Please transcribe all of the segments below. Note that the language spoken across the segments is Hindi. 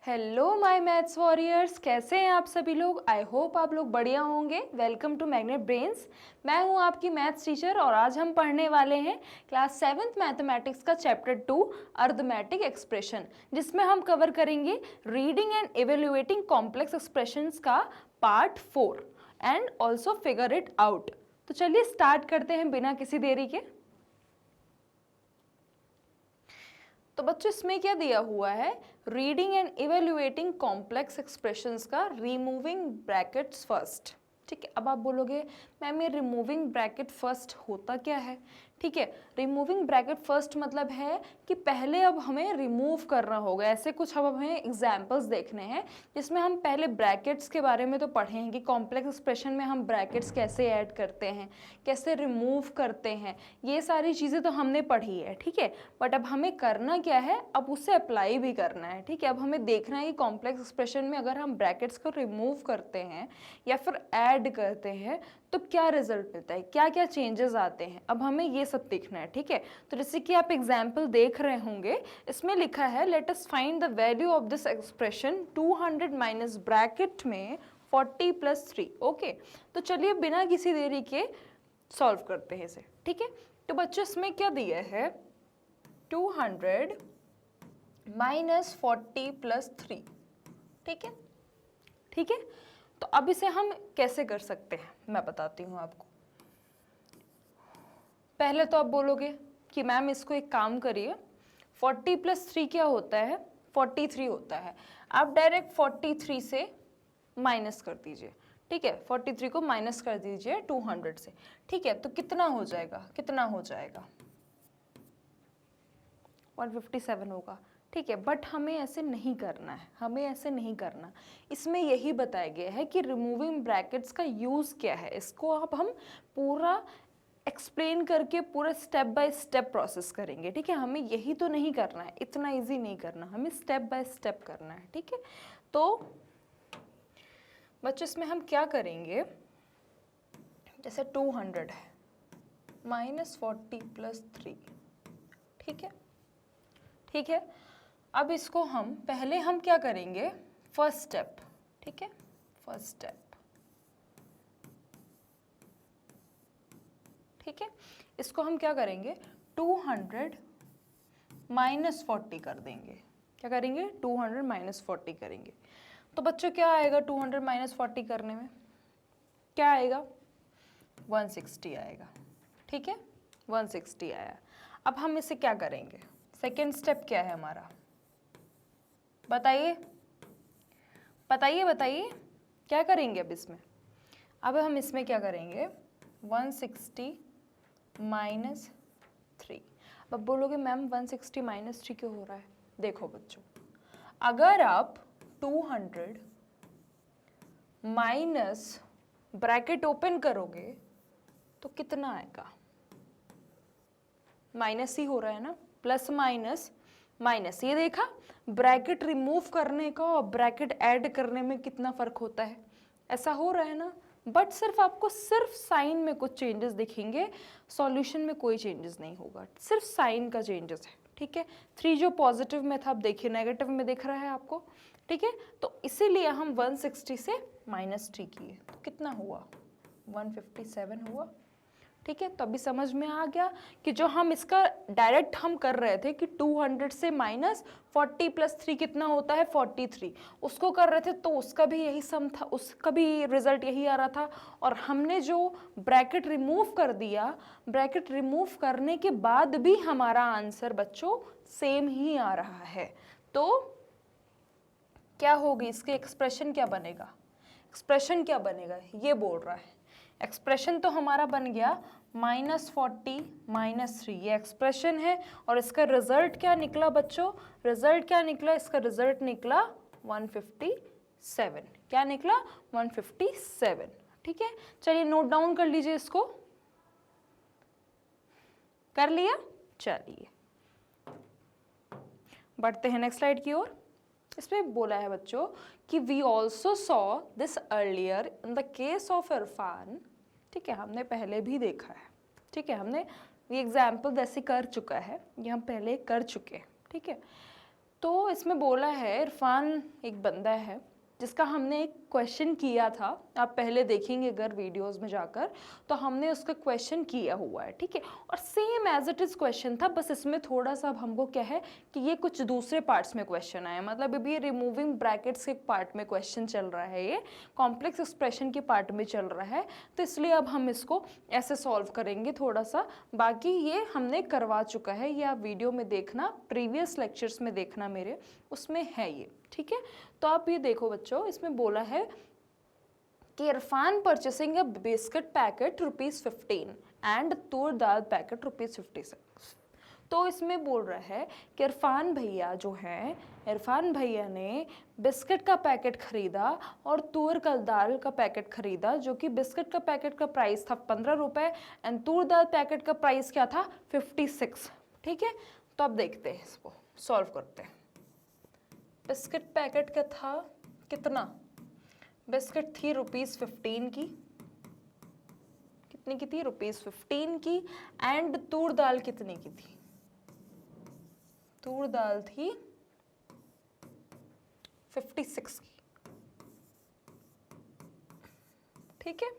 हेलो माय मैथ्स वॉरियर्स, कैसे हैं आप सभी लोग। आई होप आप लोग बढ़िया होंगे। Welcome to magnet brains. मैं हूं आपकी मैथ्स टीचर और आज हम पढ़ने वाले हैं क्लास 7th मैथमेटिक्स का चैप्टर 2 अरिथमेटिक एक्सप्रेशन, जिसमें हम कवर करेंगे reading and evaluating complex expressions का part 4 and also figure it out. तो चलिए स्टार्ट करते हैं बिना किसी देरी के। तो बच्चों इसमें क्या दिया हुआ है, reading and evaluating complex expressions का रिमूविंग ब्रैकेट्स फर्स्ट। ठीक है, अब आप बोलोगे मैम ये रिमूविंग ब्रैकेट फर्स्ट होता क्या है। ठीक है, रिमूविंग ब्रैकेट फर्स्ट मतलब है कि पहले अब हमें रिमूव करना होगा। ऐसे कुछ अब हमें एग्जाम्पल्स देखने हैं जिसमें हम पहले ब्रैकेट्स के बारे में तो पढ़े हैं कि कॉम्प्लेक्स एक्सप्रेशन में हम ब्रैकेट्स कैसे ऐड करते हैं, कैसे रिमूव करते हैं, ये सारी चीज़ें तो हमने पढ़ी है। ठीक है, बट अब हमें करना क्या है, अब उसे अप्लाई भी करना है। ठीक है, अब हमें देखना है कि कॉम्प्लेक्स एक्सप्रेशन में अगर हम ब्रैकेट्स को रिमूव करते हैं या फिर ऐड करते हैं तो क्या रिजल्ट मिलता है, क्या क्या चेंजेस आते हैं, अब हमें ये सब देखना है। ठीक है, तो जैसे कि आप एग्जाम्पल देख रहे होंगे, इसमें लिखा है let us find the value of this expression 200 minus bracket में 40 + 3। ओके, तो चलिए बिना किसी देरी के सॉल्व करते हैं इसे। ठीक है, तो बच्चों इसमें क्या दिया है, 200 माइनस 40 + 3। ठीक है, ठीक है, तो अब इसे हम कैसे कर सकते हैं मैं बताती हूँ आपको। पहले तो आप बोलोगे कि मैम इसको एक काम करिए, 40 + 3 क्या होता है, 43 होता है। आप डायरेक्ट 43 से माइनस कर दीजिए। ठीक है, 43 को माइनस कर दीजिए 200 से। ठीक है, तो कितना हो जाएगा, कितना हो जाएगा, 157 होगा। ठीक है, बट हमें ऐसे नहीं करना है, हमें ऐसे नहीं करना। इसमें यही बताया गया है कि रिमूविंग ब्रैकेट्स का यूज़ क्या है, इसको अब हम पूरा एक्सप्लेन करके पूरा स्टेप बाय स्टेप प्रोसेस करेंगे। ठीक है, हमें यही तो नहीं करना है, इतना इजी नहीं करना, हमें स्टेप बाय स्टेप करना है। ठीक है, तो बच्चों इसमें हम क्या करेंगे, जैसे 200 है माइनस 40 + 3। ठीक है, ठीक है, अब इसको हम पहले हम क्या करेंगे, फर्स्ट स्टेप। ठीक है, फर्स्ट स्टेप। ठीक है, इसको हम क्या करेंगे, 200 माइनस 40 कर देंगे। क्या करेंगे, 200 माइनस 40 करेंगे। तो बच्चों क्या आएगा 200 माइनस 40 करने में, क्या आएगा, 160 आएगा। ठीक है, 160 आया। अब हम इसे क्या करेंगे, सेकेंड स्टेप क्या है हमारा, बताइए बताइए बताइए, क्या करेंगे अब इसमें। अब हम इसमें क्या करेंगे, 160 माइनस 3। अब बोलोगे मैम 160 माइनस 3 क्यों हो रहा है। देखो बच्चों, अगर आप 200 माइनस ब्रैकेट ओपन करोगे तो कितना आएगा, माइनस ही हो रहा है ना, प्लस माइनस माइनस। ये देखा, ब्रैकेट रिमूव करने का और ब्रैकेट ऐड करने में कितना फर्क होता है, ऐसा हो रहा है ना। बट सिर्फ आपको सिर्फ साइन में कुछ चेंजेस दिखेंगे, सॉल्यूशन में कोई चेंजेस नहीं होगा, सिर्फ साइन का चेंजेस है। ठीक है, 3 जो पॉजिटिव में था, अब देखिए नेगेटिव में दिख रहा है आपको। ठीक है, तो इसीलिए हम 160 से माइनस 3 किए, तो कितना हुआ, 157 हुआ। ठीक है, तो अभी समझ में आ गया कि जो हम इसका डायरेक्ट हम कर रहे थे कि 200 से माइनस 40 + 3 कितना होता है, 43, उसको कर रहे थे तो उसका भी यही सम था, उसका भी रिजल्ट यही आ रहा था। और हमने जो ब्रैकेट रिमूव कर दिया, ब्रैकेट रिमूव करने के बाद भी हमारा आंसर बच्चों सेम ही आ रहा है। तो क्या होगी इसके एक्सप्रेशन, क्या बनेगा, एक्सप्रेशन क्या बनेगा, ये बोल रहा है। एक्सप्रेशन तो हमारा बन गया -40 - 3, ये एक्सप्रेशन है। और इसका रिजल्ट क्या निकला बच्चों, रिजल्ट क्या निकला, इसका रिजल्ट निकला 157। क्या निकला, 157। ठीक है, चलिए नोट डाउन कर लीजिए इसको, कर लिया। चलिए बढ़ते हैं नेक्स्ट स्लाइड की ओर। इसमें बोला है बच्चों कि we also saw this earlier in the case of Irfan. ठीक है, हमने पहले भी देखा है। ठीक है, हमने ये एग्जाम्पल वैसे कर चुका है, ये हम पहले कर चुके हैं। ठीक है, तो इसमें बोला है इरफान एक बंदा है जिसका हमने एक क्वेश्चन किया था, आप पहले देखेंगे अगर वीडियोस में जाकर, तो हमने उसका क्वेश्चन किया हुआ है, ठीक है। और same as it is question था, बस इसमें थोड़ा सा अब हमको क्या है कि ये कुछ दूसरे पार्ट्स में क्वेश्चन आया, मतलब अभी ये रिमूविंग ब्रैकेट्स के पार्ट में क्वेश्चन चल रहा है, ये कॉम्प्लेक्स एक्सप्रेशन के पार्ट में चल रहा है, तो इसलिए अब हम इसको ऐसे सॉल्व करेंगे थोड़ा सा। बाकी ये हमने करवा चुका है, ये आप वीडियो में देखना, प्रीवियस लेक्चर्स में देखना मेरे, उसमें है ये, ठीक है। तो आप ये देखो बच्चों, इसमें बोला है कि Irfan purchasing a biscuit packet ₹15 and Toor dal packet ₹56। तो इसमें बोल रहा है कि इरफान भैया जो हैं, इरफान भैया ने बिस्किट का पैकेट खरीदा और तूर का दाल का पैकेट खरीदा, जो कि बिस्किट का पैकेट का प्राइस था ₹15 एंड तूर दाल पैकेट का प्राइस क्या था 56, ठीक है। तो अब देखते हैं, इसको सॉल्व करते हैं। बिस्किट पैकेट का था कितना, बिस्किट थी ₹15 की, कितनी की थी ₹15 की, एंड तूर दाल कितने की थी, तूर दाल थी 56 की, ठीक है।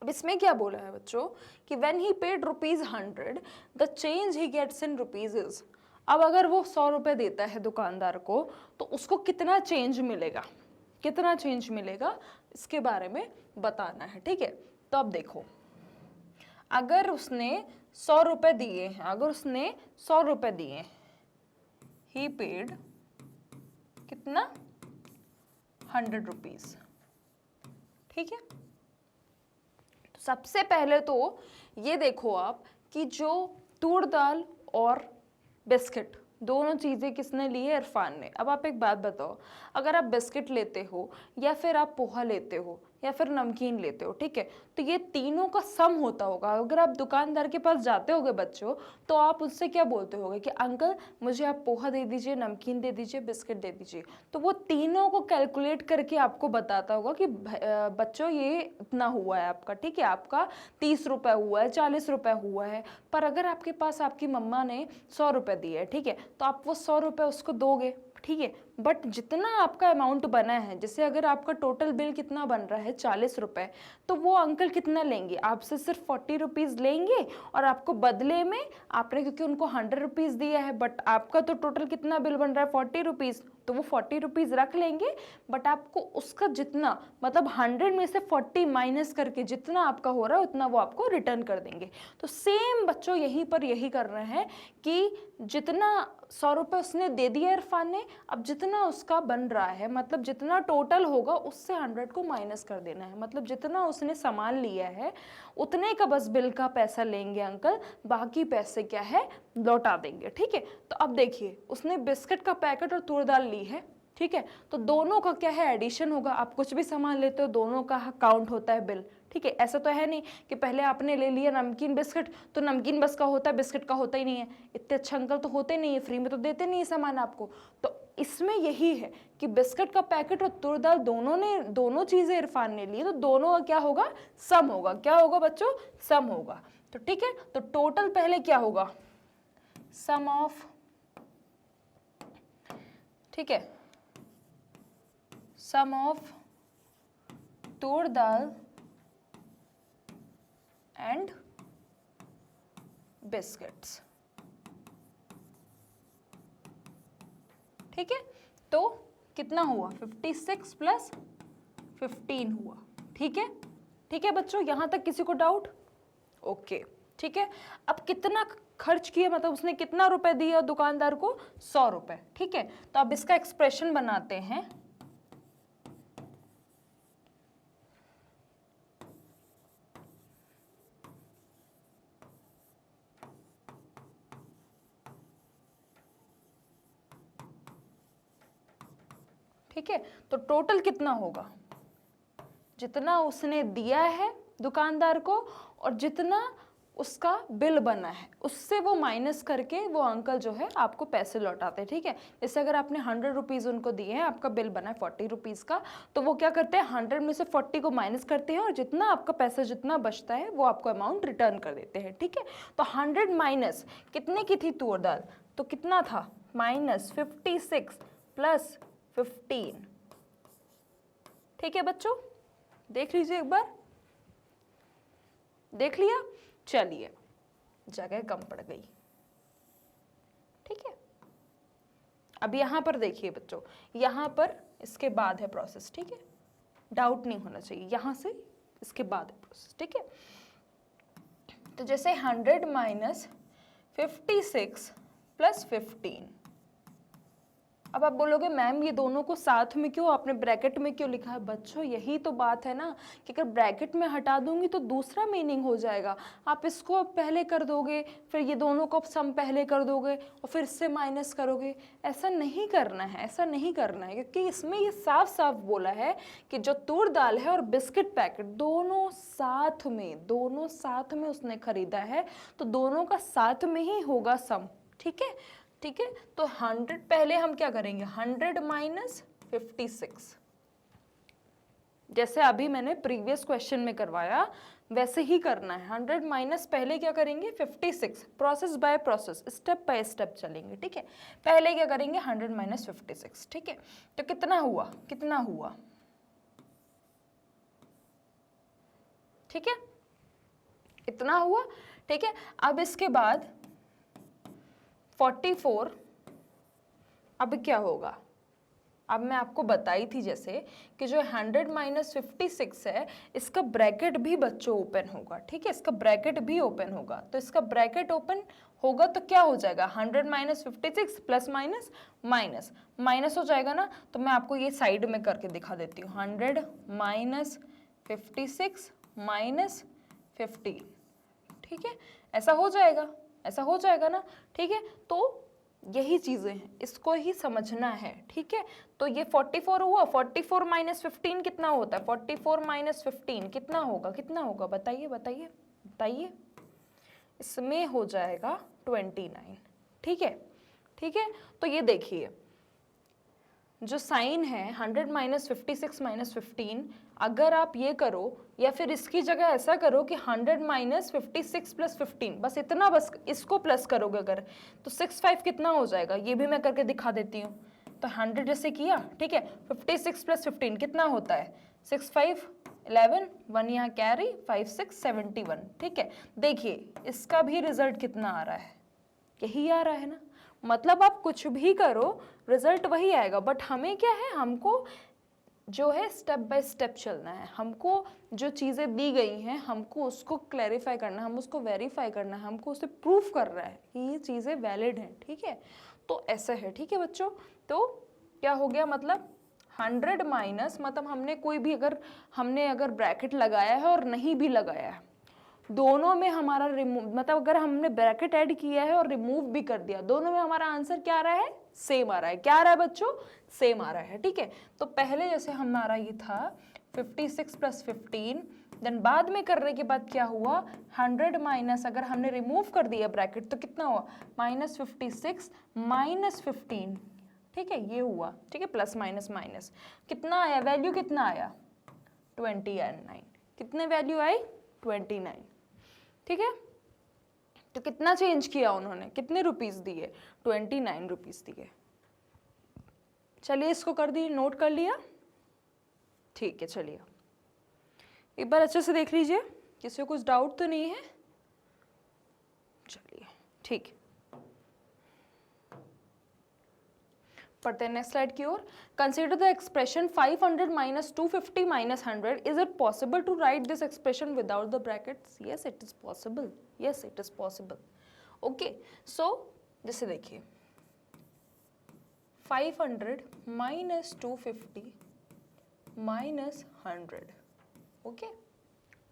अब इसमें क्या बोला है बच्चों कि when he paid ₹100 the change he gets in rupees is. अब अगर वो 100 रुपये देता है दुकानदार को, तो उसको कितना चेंज मिलेगा, कितना चेंज मिलेगा, इसके बारे में बताना है, ठीक है। तो अब देखो, अगर उसने 100 रुपये दिए हैं, अगर उसने 100 रुपये दिए, ही पेड कितना 100 रुपीज, ठीक है। तो सबसे पहले तो ये देखो आप कि जो तूर दाल और बिस्किट दोनों चीज़ें किसने ली है, इरफान ने। अब आप एक बात बताओ, अगर आप बिस्किट लेते हो या फिर आप पोहा लेते हो या फिर नमकीन लेते हो, ठीक है, तो ये तीनों का सम होता होगा। अगर आप दुकानदार के पास जाते होगे बच्चों, तो आप उससे क्या बोलते होगे कि अंकल मुझे आप पोहा दे दीजिए, नमकीन दे दीजिए, बिस्किट दे दीजिए, तो वो तीनों को कैलकुलेट करके आपको बताता होगा कि बच्चों ये इतना हुआ है आपका, ठीक है, आपका 30 रुपये हुआ है, 40 रुपये हुआ है। पर अगर आपके पास आपकी मम्मा ने 100 रुपये दिए है, ठीक है, तो आप वो 100 रुपये उसको दोगे, ठीक है। बट जितना आपका अमाउंट बना है, जैसे अगर आपका टोटल बिल कितना बन रहा है 40 रुपये, तो वो अंकल कितना लेंगे, आपसे सिर्फ 40 रुपीज़ लेंगे, और आपको बदले में आपने, क्योंकि उनको 100 रुपीज़ दिया है, बट आपका तो टोटल कितना बिल बन रहा है 40 रुपीज़, तो वो 40 रुपीज़ रख लेंगे, बट आपको उसका जितना, मतलब 100 में से 40 माइनस करके जितना आपका हो रहा है उतना वो आपको रिटर्न कर देंगे। तो सेम बच्चों यहीं पर यही कर रहे हैं कि जितना 100 रुपये उसने दे दिया इरफान ने, अब जितना उसका बन रहा है, मतलब जितना टोटल होगा उससे 100 को माइनस कर देना है, मतलब जितना उसने सामान लिया है उतने का बस बिल का पैसा लेंगे अंकल, बाकी पैसे क्या है लौटा देंगे, ठीक है। तो अब देखिए, उसने बिस्किट का पैकेट और तूर दाल ली है, ठीक है, तो दोनों का क्या है एडिशन होगा। आप कुछ भी सामान लेते हो दोनों का काउंट होता है बिल, ठीक है। ऐसा तो है नहीं कि पहले आपने ले लिया नमकीन बिस्किट तो नमकीन बस का होता है, बिस्किट का होता ही नहीं है। इतने अच्छे अंकल तो होते नहीं है, फ्री में तो देते नहीं है सामान आपको। तो इसमें यही है कि बिस्किट का पैकेट और तूर दाल दोनों चीज़ें इरफान ने ली, तो दोनों का क्या होगा सम होगा। क्या होगा बच्चों, सम होगा। तो ठीक है, तो टोटल पहले क्या होगा, सम ऑफ, ठीक है, sum of toor dal and biscuits, ठीक है। तो कितना हुआ 56 प्लस 15 हुआ, ठीक है। ठीक है बच्चों, यहां तक किसी को डाउट, ओके, ठीक है। अब कितना खर्च किया, मतलब उसने कितना रुपए दिया दुकानदार को, 100 रुपए, ठीक है। तो अब इसका एक्सप्रेशन बनाते हैं, ठीक है। तो टोटल कितना होगा, जितना उसने दिया है दुकानदार को और जितना उसका बिल बना है उससे वो माइनस करके वो अंकल जो है आपको पैसे लौटाते हैं, ठीक है। जैसे अगर आपने 100 रुपीज़ उनको दिए हैं, आपका बिल बना है 40 रुपीज़ का, तो वो क्या करते हैं 100 में से 40 को माइनस करते हैं और जितना आपका पैसा जितना बचता है वो आपको अमाउंट रिटर्न कर देते हैं, ठीक है। तो 100 माइनस कितने की थी तूर दाल, तो कितना था माइनस 56 प्लस 15। ठीक है बच्चों, देख लीजिए एक बार, देख लिया। चलिए, जगह कम पड़ गई। ठीक है, अब यहां पर देखिए बच्चों, यहां पर इसके बाद है प्रोसेस। ठीक है, डाउट नहीं होना चाहिए, यहां से इसके बाद है प्रोसेस। ठीक है, तो जैसे 100 माइनस 56 प्लस 15। अब आप बोलोगे मैम ये दोनों को साथ में क्यों, आपने ब्रैकेट में क्यों लिखा है? बच्चों यही तो बात है ना कि अगर ब्रैकेट में हटा दूंगी तो दूसरा मीनिंग हो जाएगा। आप इसको पहले कर दोगे, फिर ये दोनों को सम पहले कर दोगे और फिर इससे माइनस करोगे। ऐसा नहीं करना है, ऐसा नहीं करना है, क्योंकि इसमें ये साफ साफ बोला है कि जो तूर दाल है और बिस्किट पैकेट दोनों साथ में उसने खरीदा है, तो दोनों का साथ में ही होगा सम। ठीक है, ठीक है, तो 100 पहले हम क्या करेंगे, 100 माइनस 56, जैसे अभी मैंने प्रीवियस क्वेश्चन में करवाया वैसे ही करना है। 100 माइनस पहले क्या करेंगे 56, process by process, step by step चलेंगे। ठीक है, पहले क्या करेंगे 100 माइनस 56। ठीक है, तो कितना हुआ, कितना हुआ, ठीक है, इतना हुआ। ठीक है, अब इसके बाद 44, अब क्या होगा, अब मैं आपको बताई थी जैसे कि जो 100 माइनस 56 है, इसका ब्रैकेट भी बच्चों ओपन होगा। ठीक है, इसका ब्रैकेट भी ओपन होगा, तो इसका ब्रैकेट ओपन होगा तो क्या हो जाएगा 100 minus 56 plus minus minus minus हो जाएगा ना। तो मैं आपको ये साइड में करके दिखा देती हूँ, 100 माइनस 56 माइनस 15। ठीक है, ऐसा हो जाएगा, ऐसा हो जाएगा ना। ठीक है, तो यही चीजें हैं, इसको ही समझना है। ठीक है, तो ये 44 हुआ, 44 माइनस 15 कितना होता है, 44 माइनस 15 कितना होगा, कितना होगा, बताइए बताइए बताइए। इसमें हो जाएगा 29। ठीक है, ठीक है, तो ये देखिए जो साइन है 100 माइनस 56 माइनस 15, अगर आप ये करो या फिर इसकी जगह ऐसा करो कि 100 माइनस 56 प्लस 15, बस इतना, बस इसको प्लस करोगे अगर, तो 65 कितना हो जाएगा, ये भी मैं करके दिखा देती हूँ। तो 100 जैसे किया, ठीक है, 56 प्लस 15 कितना होता है 65, 11, 1 यहाँ कैरी, 5 6 71। ठीक है, देखिए इसका भी रिजल्ट कितना आ रहा है, यही आ रहा है ना। मतलब आप कुछ भी करो रिजल्ट वही आएगा, बट हमें क्या है, हमको जो है स्टेप बाय स्टेप चलना है। हमको जो चीज़ें दी गई हैं हमको उसको क्लैरिफाई करना है, हम उसको वेरीफाई करना है, हमको उसे प्रूफ कर रहा है कि ये चीज़ें वैलिड हैं। ठीक है, तो ऐसा है। ठीक है बच्चों, तो क्या हो गया, मतलब 100 माइनस, मतलब हमने कोई भी अगर ब्रैकेट लगाया है और नहीं भी लगाया है, दोनों में हमारा रिमूव, मतलब अगर हमने ब्रैकेट ऐड किया है और रिमूव भी कर दिया, दोनों में हमारा आंसर क्या आ रहा है, सेम आ रहा है। क्या आ रहा है बच्चों, सेम आ रहा है। ठीक है, तो पहले जैसे हमारा ये था 56 प्लस 15, देन बाद में करने के बाद क्या हुआ, 100 माइनस, अगर हमने रिमूव कर दिया ब्रैकेट तो कितना हुआ, माइनस 56 माइनस 15। ठीक है, ये हुआ। ठीक है, प्लस माइनस माइनस कितना आया, वैल्यू कितना आया 29। कितने वैल्यू आई 29। ठीक है, तो कितना चेंज किया उन्होंने, कितने रुपीस दिए, 29 रुपीस दिए। चलिए इसको कर दिए, नोट कर लिया। ठीक है, चलिए एक बार अच्छे से देख लीजिए, किसी को कुछ डाउट तो नहीं है। चलिए ठीक, पढ़ते हैं नेक्स्ट स्लाइड की ओर। Consider the expression 500 minus 250 minus 100, is it possible to write this expression without the brackets? Yes it is possible, yes it is possible. Okay, so जैसे देखिए 500 माइनस 250 माइनस 100। ओके,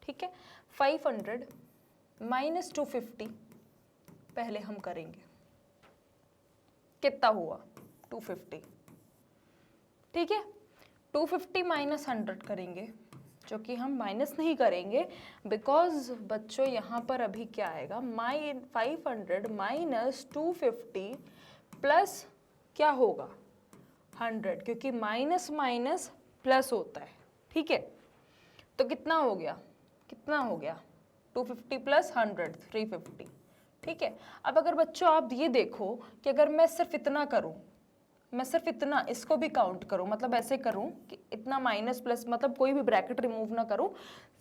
ठीक है, 500 माइनस 250 पहले हम करेंगे, कितना हुआ 250। ठीक है, 250 माइनस 100 करेंगे, जो कि हम माइनस नहीं करेंगे बिकॉज बच्चों यहाँ पर अभी क्या आएगा, 500 माइनस 250 प्लस क्या होगा 100, क्योंकि माइनस माइनस प्लस होता है। ठीक है, तो कितना हो गया, कितना हो गया 250 प्लस 100 350। ठीक है। अब अगर बच्चों आप ये देखो कि अगर मैं सिर्फ इतना करूं, मैं सिर्फ इतना इसको भी काउंट करूं, मतलब ऐसे करूं कि इतना माइनस प्लस, मतलब कोई भी ब्रैकेट रिमूव ना करूं,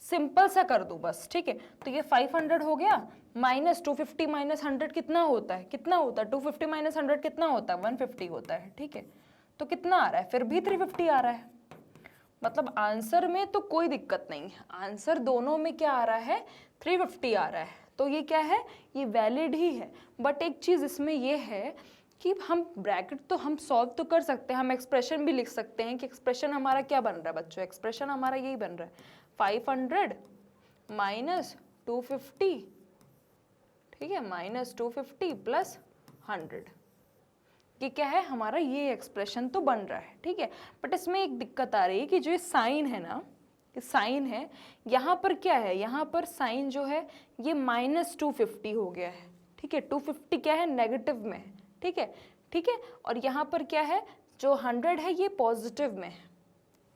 सिंपल सा कर दूं बस, ठीक है। तो ये 500 हो गया, माइनस 250 माइनस 100 कितना होता है, कितना होता है 250 माइनस 100 कितना होता है 150 होता है, ठीक है। तो कितना आ रहा है, फिर भी 350 आ रहा है, मतलब आंसर में तो कोई दिक्कत नहीं है, आंसर दोनों में क्या आ रहा है 350 आ रहा है, तो ये क्या है, ये वैलिड ही है। बट एक चीज़ इसमें ये है कि हम ब्रैकेट तो हम सॉल्व तो कर सकते हैं, हम एक्सप्रेशन भी लिख सकते हैं कि एक्सप्रेशन हमारा क्या बन रहा है बच्चों, एक्सप्रेशन हमारा यही बन रहा है 500 माइनस 250, ठीक है, माइनस 250 प्लस 100, ये क्या है हमारा, ये एक्सप्रेशन तो बन रहा है, ठीक है। बट इसमें एक दिक्कत आ रही है कि जो ये साइन है ना, ये साइन है, यहाँ पर क्या है, यहाँ पर साइन जो है ये माइनस 250 हो गया है, ठीक है, 250 क्या है नेगेटिव में है, ठीक है, ठीक है। और यहाँ पर क्या है, जो 100 है ये पॉजिटिव में है,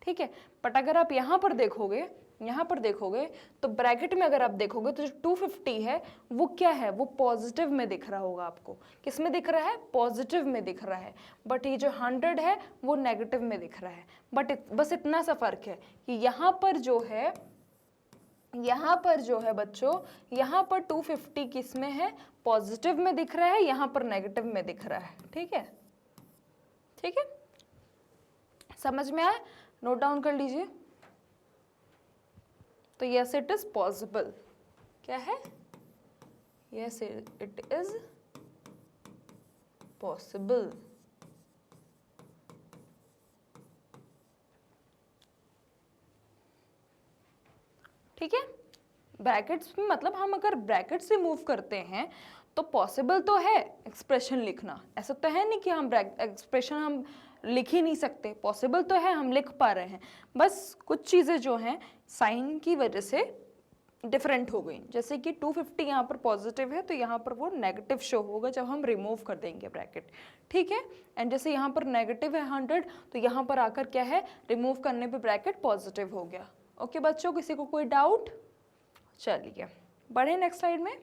ठीक है। बट अगर आप यहाँ पर देखोगे, यहाँ पर देखोगे तो ब्रैकेट में अगर आप देखोगे तो जो 250 है वो क्या है, वो पॉजिटिव में दिख रहा होगा आपको, किस में दिख रहा है, पॉजिटिव में दिख रहा है। बट ये जो 100 है वो नेगेटिव में दिख रहा है। बट बस इतना सा फर्क है कि यहाँ पर जो है, यहाँ पर जो है बच्चों, यहाँ पर 250 किस में है, पॉजिटिव में दिख रहा है, यहाँ पर नेगेटिव में दिख रहा है, ठीक है, ठीक है, समझ में आया, नोट डाउन कर लीजिए। तो यस इट इज पॉसिबल, क्या है, यस इट इज पॉसिबल, ठीक है। ब्रैकेट्स में मतलब हम अगर ब्रैकेट से मूव करते हैं तो पॉसिबल तो है एक्सप्रेशन लिखना, ऐसा तो है नहीं कि हम एक्सप्रेशन हम लिख ही नहीं सकते, पॉसिबल तो है, हम लिख पा रहे हैं, बस कुछ चीज़ें जो हैं साइन की वजह से डिफरेंट हो गई। जैसे कि 250 यहाँ पर पॉजिटिव है तो यहाँ पर वो नेगेटिव शो होगा जब हम रिमूव कर देंगे ब्रैकेट, ठीक है। एंड जैसे यहाँ पर नेगेटिव है 100 तो यहाँ पर आकर क्या है, रिमूव करने पे ब्रैकेट पॉजिटिव हो गया। ओके बच्चों, किसी को कोई डाउट, चलिए बढ़े नेक्स्ट स्लाइड में।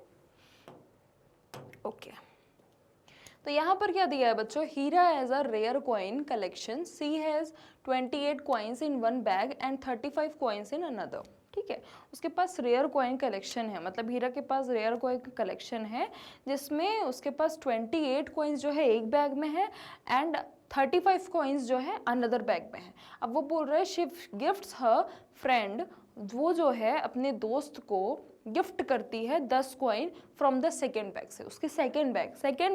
ओके तो यहाँ पर क्या दिया है बच्चों, Hira has a rare coin collection, she has 28 coins in one bag and 35 coins in another, ठीक है। उसके पास रेयर कॉइन कलेक्शन है, मतलब हीरा के पास रेयर कॉइन कलेक्शन है जिसमें उसके पास 28 कॉइन्स जो है एक बैग में है एंड 35 कॉइन्स जो है अनदर बैग में है। अब वो बोल रहे हैं शी गिफ्ट्स हर फ्रेंड, वो जो है अपने दोस्त को गिफ्ट करती है 10 coin from the second bag से, उसके सेकेंड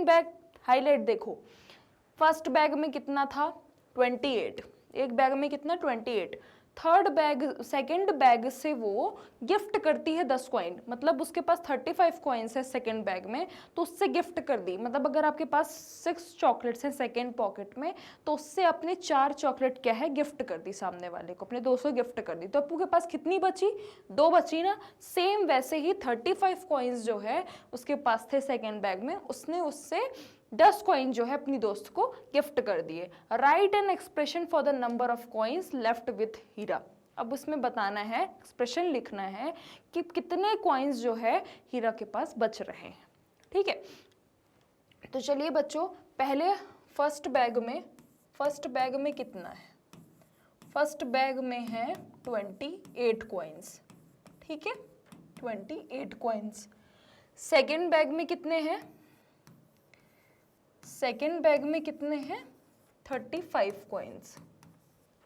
बैग हाईलाइट देखो, फर्स्ट बैग में कितना था 28, एक बैग में कितना 28, थर्ड बैग सेकेंड बैग से वो गिफ्ट करती है 10 कॉइन, मतलब उसके पास 35 कॉइन्स है सेकेंड बैग में तो उससे गिफ्ट कर दी। मतलब अगर आपके पास 6 चॉकलेट्स हैं सेकेंड पॉकेट में तो उससे अपने 4 चॉकलेट क्या है गिफ्ट कर दी, सामने वाले को अपने दोस्त को गिफ्ट कर दी, तो आपको के पास कितनी बची, 2 बची ना। सेम वैसे ही 35 कॉइन्स जो है उसके पास थे सेकेंड बैग में, उसने उससे 10 कॉइन जो है अपनी दोस्त को गिफ्ट कर दिए। Write an expression for the number of coins left with Hira. अब उसमें बताना है, एक्सप्रेशन लिखना है कि कितने कॉइन्स जो है हीरा के पास बच रहे हैं, ठीक है। तो चलिए बच्चों, पहले फर्स्ट बैग में कितना है, फर्स्ट बैग में है 28 कॉइन्स, ठीक है, 28 कॉइन्स। सेकेंड बैग में कितने हैं, सेकेंड बैग में कितने हैं 35 कॉइन्स,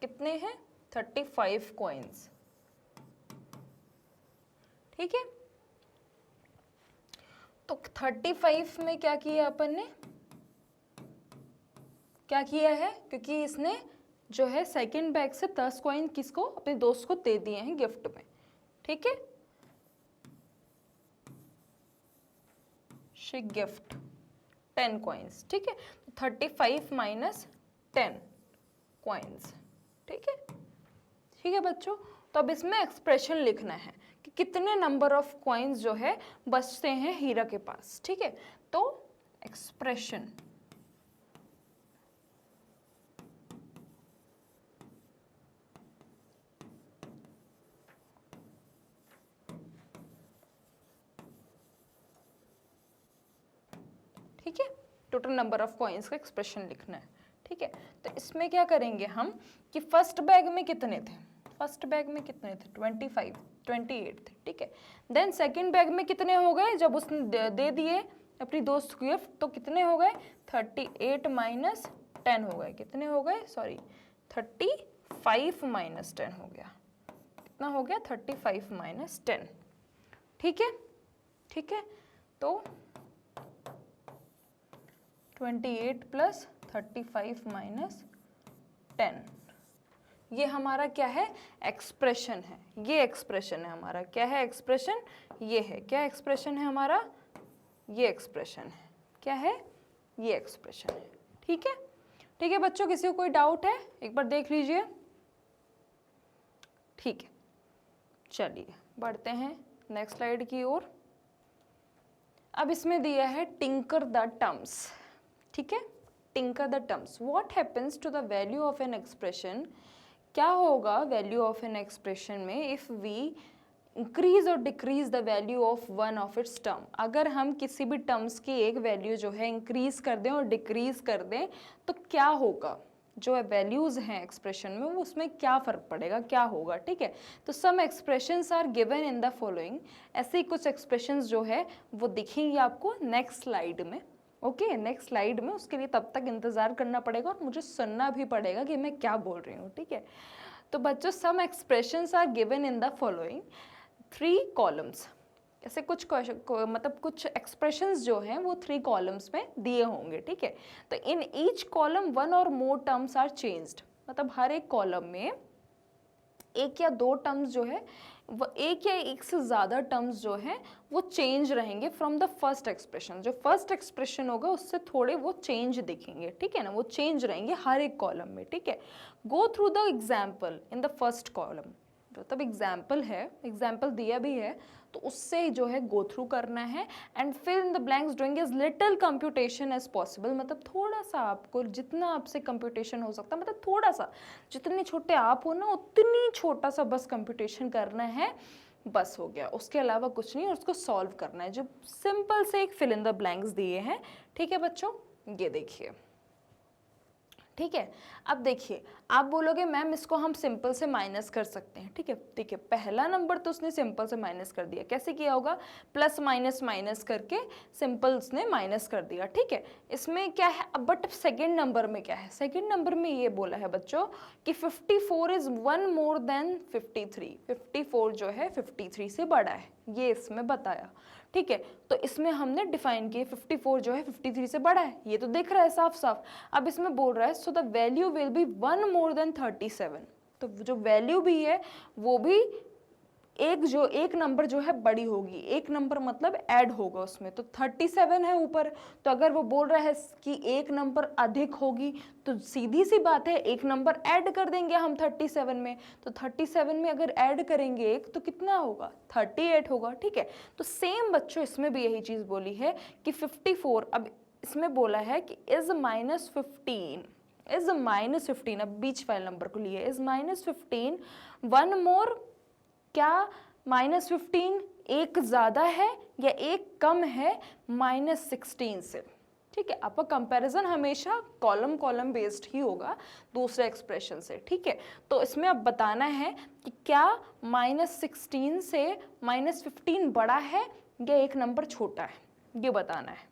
कितने हैं 35 कॉइन्स, ठीक है। तो 35 में क्या किया अपन ने, क्या किया है, क्योंकि इसने जो है सेकेंड बैग से 10 कॉइन किसको, अपने दोस्त को दे दिए हैं गिफ्ट में, ठीक है। शी गिफ्ट 10 कॉइन्स, ठीक है। 35 माइनस 10 कॉइन्स, ठीक है, ठीक है बच्चों। तो अब इसमें एक्सप्रेशन लिखना है कि कितने नंबर ऑफ कॉइन्स जो है बचते हैं हीरा के पास, ठीक है। तो expression total number of coins का एक्सप्रेशन लिखना है, ठीक है। तो इसमें क्या करेंगे हम कि फर्स्ट बैग में कितने थे, फर्स्ट बैग में कितने थे 28 थे, ठीक है। देन सेकंड बैग में कितने हो गए, जब उसने दे दिए अपनी दोस्त को गिफ्ट तो कितने हो गए 38 माइनस 10 हो गए, कितने हो गए, सॉरी 35 माइनस 10 हो गया, कितना हो गया 35 माइनस 10, ठीक है, ठीक है। तो 28 प्लस 35 माइनस 10, ये हमारा क्या है, एक्सप्रेशन है, ये एक्सप्रेशन है हमारा, क्या है एक्सप्रेशन, ये है, क्या एक्सप्रेशन है हमारा, ये एक्सप्रेशन है, क्या है, ये एक्सप्रेशन है, ठीक है। ठीक है बच्चों, किसी को कोई डाउट है एक बार देख लीजिए, ठीक है। चलिए बढ़ते हैं नेक्स्ट स्लाइड की ओर। अब इसमें दिया है टिंकर द टर्म्स, ठीक है, tinker the terms, what happens to the value of an expression, क्या होगा वैल्यू ऑफ एन एक्सप्रेशन में इफ वी इंक्रीज और decrease the value of one of its term, अगर हम किसी भी टर्म्स की एक वैल्यू जो है इंक्रीज कर दें और डिक्रीज कर दें तो क्या होगा, जो वैल्यूज हैं एक्सप्रेशन में वो उसमें क्या फर्क पड़ेगा, क्या होगा, ठीक है। तो some expressions are given in the following, ऐसे कुछ एक्सप्रेशंस जो है वो दिखेंगे आपको नेक्स्ट स्लाइड में, ओके, नेक्स्ट स्लाइड में, उसके लिए तब तक इंतजार करना पड़ेगा और मुझे सुनना भी पड़ेगा कि मैं क्या बोल रही हूँ, ठीक है। तो बच्चों some expressions are given in the following 3 columns, ऐसे कुछ मतलब कुछ एक्सप्रेशंस जो हैं वो 3 कॉलम्स में दिए होंगे, ठीक है। तो इन ईच कॉलम 1 और मोर टर्म्स आर चेंज्ड, मतलब हर एक कॉलम में 1 या 2 टर्म्स जो है वो 1 या 1 से ज़्यादा टर्म्स जो हैं वो चेंज रहेंगे फ्रॉम द फर्स्ट एक्सप्रेशन, जो फर्स्ट एक्सप्रेशन होगा उससे थोड़े वो चेंज दिखेंगे, ठीक है ना, वो चेंज रहेंगे हर एक कॉलम में, ठीक है। Go through the example in the first column, जो तब एग्जाम्पल है, एग्जाम्पल दिया भी है तो उससे जो है गो थ्रू करना है, and fill in the blanks doing as little computation as possible, मतलब थोड़ा सा आपको जितना आपसे कंप्यूटेशन हो सकता है, मतलब थोड़ा सा, जितने छोटे आप हो ना उतनी छोटा सा बस कंप्यूटेशन करना है, बस हो गया, उसके अलावा कुछ नहीं, और उसको सॉल्व करना है, जो सिंपल से एक फिल इन द ब्लैंक्स दिए हैं, ठीक है बच्चों, ये देखिए, ठीक है। अब देखिए आप बोलोगे मैम इसको हम सिंपल से माइनस कर सकते हैं, ठीक है, ठीक है, पहला नंबर तो उसने सिंपल से माइनस कर दिया, कैसे किया होगा, प्लस माइनस माइनस करके सिंपल उसने माइनस कर दिया, ठीक है। इसमें क्या है अब, बट सेकंड नंबर में क्या है, सेकंड नंबर में ये बोला है बच्चों कि 54 इज 1 मोर देन 53, 54 जो है 53 से बड़ा है, ये इसमें बताया, ठीक है। तो इसमें हमने डिफाइन किए 54 जो है 53 से बड़ा है, ये तो दिख रहा है साफ साफ। अब इसमें बोल रहा है so the value will be 1 more than 37, तो जो वैल्यू भी है वो भी एक नंबर जो है बड़ी होगी, एक नंबर मतलब ऐड होगा उसमें, तो 37 है ऊपर, तो अगर वो बोल रहा है कि एक नंबर अधिक होगी तो सीधी सी बात है एक नंबर ऐड कर देंगे हम 37 में, तो 37 में अगर ऐड करेंगे एक तो कितना होगा 38 होगा, ठीक है। तो सेम बच्चों इसमें भी यही चीज़ बोली है कि 54, अब इसमें बोला है कि इज -15, इज -15, अब बीच वाले नंबर को लिए, इज -15 1 मोर, क्या -15 एक ज़्यादा है या एक कम है -16 से, ठीक है। आपका कंपैरिजन हमेशा कॉलम बेस्ड ही होगा दूसरे एक्सप्रेशन से, ठीक है। तो इसमें अब बताना है कि क्या -16 से -15 बड़ा है या एक नंबर छोटा है, ये बताना है,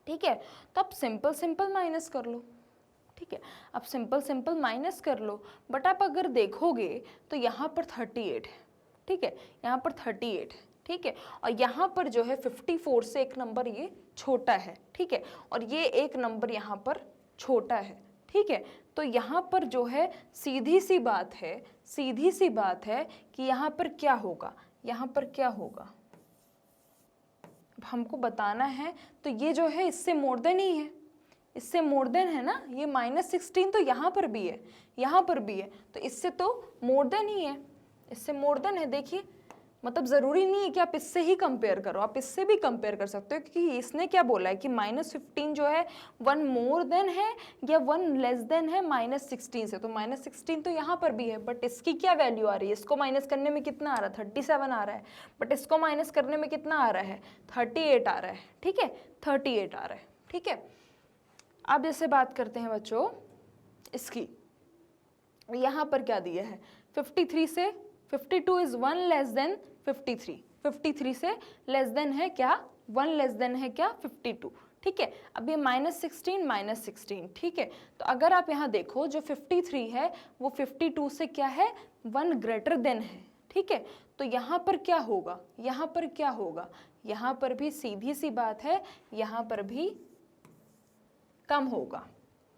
ठीक है। तो आप सिंपल माइनस कर लो, ठीक है, अब सिंपल माइनस कर लो, बट आप अगर देखोगे तो यहाँ पर 38 है, ठीक है, यहाँ पर 38 है, ठीक है, और यहाँ पर जो है 54 से एक नंबर ये छोटा है, ठीक है, और ये एक नंबर यहाँ पर छोटा है, ठीक है। तो यहाँ पर जो है सीधी सी बात है कि यहाँ पर क्या होगा, यहाँ पर क्या होगा हमको बताना है, तो ये जो है इससे मोर देन ही है, इससे मोर देन है ना, ये -16 तो यहाँ पर भी है, यहाँ पर भी है, तो इससे तो मोर देन ही है, इससे मोर देन है, देखिए, मतलब ज़रूरी नहीं है कि आप इससे ही कंपेयर करो, आप इससे भी कंपेयर कर सकते हो, क्योंकि इसने क्या बोला है कि -15 जो है 1 मोर देन है या 1 लेस देन है -16 से, तो -16 तो यहाँ पर भी है, बट इसकी क्या वैल्यू आ रही है, इसको माइनस करने में कितना आ रहा है 37 आ रहा है, बट इसको माइनस करने में कितना आ रहा है 38 आ रहा है, ठीक है, 38 आ रहा है, ठीक है। अब जैसे बात करते हैं बच्चों इसकी, यहाँ पर क्या दिया है 53 से 52 इज 1 लेस देन 53, 53 से लेस देन है क्या 1 लेस देन है क्या 52, ठीक है। अब ये -16, ठीक है। तो अगर आप यहाँ देखो जो 53 है वो 52 से क्या है 1 ग्रेटर देन है, ठीक है। तो यहाँ पर क्या होगा, यहाँ पर क्या होगा, यहाँ पर भी सीधी सी बात है, यहाँ पर भी कम होगा,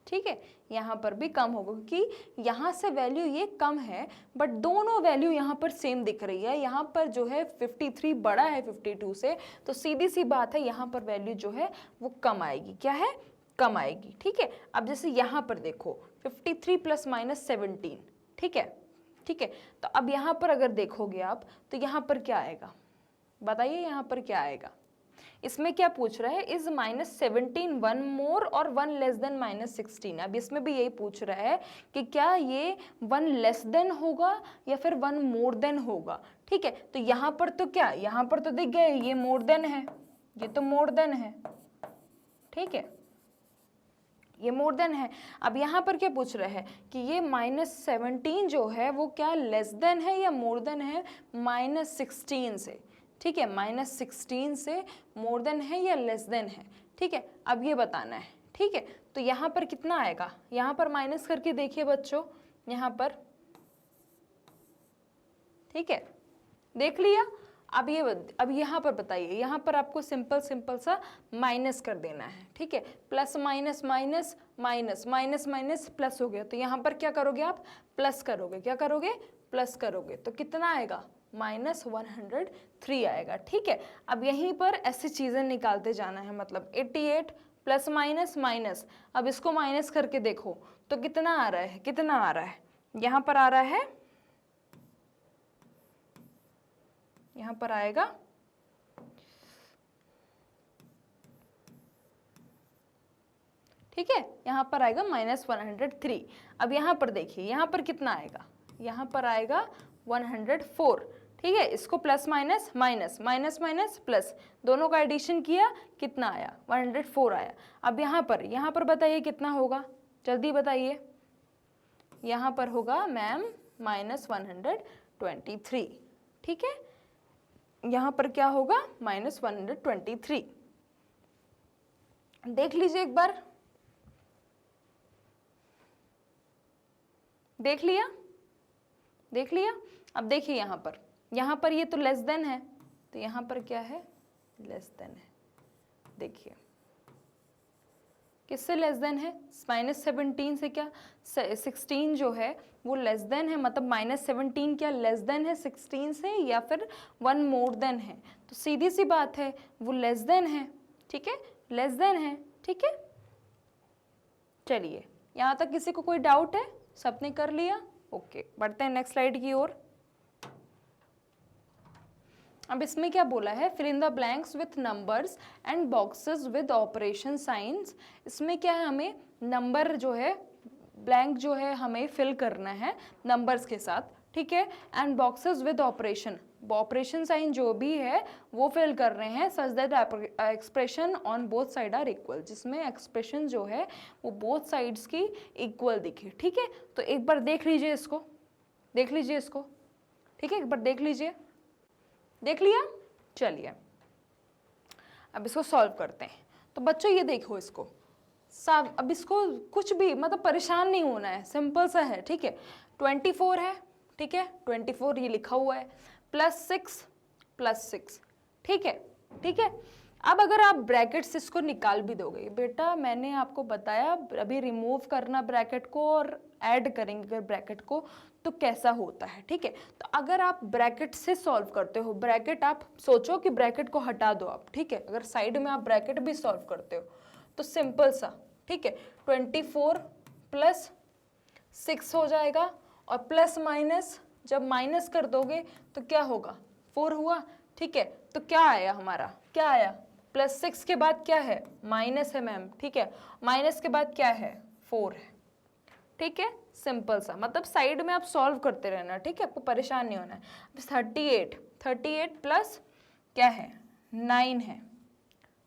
ठीक है। यहाँ पर भी कम होगा क्योंकि यहाँ से वैल्यू ये कम है बट दोनों वैल्यू यहाँ पर सेम दिख रही है। यहाँ पर जो है 53 बड़ा है 52 से, तो सीधी सी बात है यहाँ पर वैल्यू जो है वो कम आएगी, क्या है कम आएगी, ठीक है। अब जैसे यहाँ पर देखो 53 + -17, ठीक है, ठीक है। तो अब यहाँ पर अगर देखोगे आप तो यहाँ पर क्या आएगा, बताइए यहाँ पर क्या आएगा। इसमें क्या पूछ रहा है, इज -17 1 मोर और 1 लेस देन -16। अब इसमें भी यही पूछ रहा है कि क्या ये 1 लेस देन होगा या फिर 1 मोर देन होगा, ठीक है। तो यहाँ पर तो क्या, यहाँ पर तो दिख गए ये मोर देन है, ये तो मोर देन है, ठीक है, ये मोर देन है। अब यहाँ पर क्या पूछ रहा है कि ये -17 जो है वो क्या लेस देन है या मोर देन है -16 से, ठीक है, -16 से मोर देन है या लेस देन है, ठीक है। अब ये बताना है, ठीक है। तो यहाँ पर कितना आएगा, यहाँ पर माइनस करके देखिए बच्चों, यहाँ पर, ठीक है, देख लिया। अब यहाँ पर बताइए, यहाँ पर आपको सिंपल सा माइनस कर देना है, ठीक है। Plus minus minus minus minus minus plus हो गया, तो यहाँ पर क्या करोगे आप प्लस करोगे, क्या करोगे प्लस करोगे, तो कितना आएगा -103 आएगा, ठीक है। अब यहीं पर ऐसी चीज़ें निकालते जाना है, मतलब 88 प्लस माइनस माइनस, अब इसको माइनस करके देखो तो कितना आ रहा है, कितना आ रहा है, यहाँ पर आ रहा है, यहाँ पर आएगा ठीक है, यहाँ पर आएगा -103। अब यहाँ पर देखिए, यहाँ पर कितना आएगा, यहाँ पर आएगा 104, ठीक है। इसको plus minus minus minus minus plus दोनों का एडिशन किया, कितना आया 104 आया। अब यहाँ पर बताइए कितना होगा, जल्दी बताइए। यहाँ पर होगा मैम -123, ठीक है। यहाँ पर क्या होगा -123, देख लीजिए एक बार, देख लिया, देख लिया। अब देखिए यहाँ पर ये तो लेस देन है, तो यहाँ पर क्या है लेस देन है, देखिए किससे लेस देन है, -17 से, क्या 16 जो है वो लेस देन है, मतलब -17 क्या लेस देन है 16 से या फिर 1 मोर देन है, तो सीधी सी बात है वो लेस देन है, ठीक है, लेस देन है, ठीक है। चलिए यहाँ तक किसी को कोई डाउट है, सबने कर लिया, ओके। बढ़ते हैं नेक्स्ट स्लाइड की ओर। अब इसमें क्या बोला है, fill in the blanks with numbers and boxes with operation signs. इसमें क्या है, हमें नंबर जो है ब्लैंक जो है हमें फिल करना है नंबर्स के साथ, ठीक है, and boxes with operation sign जो भी है वो फिल कर रहे हैं, such that expression on both side are equal, जिसमें एक्सप्रेशन जो है वो बोथ साइड्स की इक्वल दिखे, ठीक है। तो एक बार देख लीजिए इसको, देख लीजिए इसको, ठीक है, एक बार देख लीजिए, देख लिया। चलिए अब इसको सॉल्व करते हैं। तो बच्चों ये देखो इसको सब, अब इसको कुछ भी मतलब परेशान नहीं होना है, सिंपल सा है, ठीक है। 24 है, ठीक है, 24 ये लिखा हुआ है, +6, ठीक है, ठीक है। अब अगर आप ब्रैकेट से इसको निकाल भी दोगे, बेटा मैंने आपको बताया अभी रिमूव करना ब्रैकेट को और ऐड करेंगे अगर ब्रैकेट को तो कैसा होता है, ठीक है। तो अगर आप ब्रैकेट से सॉल्व करते हो, ब्रैकेट आप सोचो कि ब्रैकेट को हटा दो आप, ठीक है, अगर साइड में आप ब्रैकेट भी सॉल्व करते हो तो सिंपल सा, ठीक है, 24 + 6 हो जाएगा, और प्लस माइनस जब माइनस कर दोगे तो क्या होगा 4 हुआ, ठीक है। तो क्या आया हमारा, क्या आया, +6 के बाद क्या है माइनस है मैम, ठीक है, माइनस के बाद क्या है 4 है, ठीक है, सिंपल सा, मतलब साइड में आप सॉल्व करते रहना, ठीक है, आपको परेशान नहीं होना है। 38 प्लस क्या है 9 है,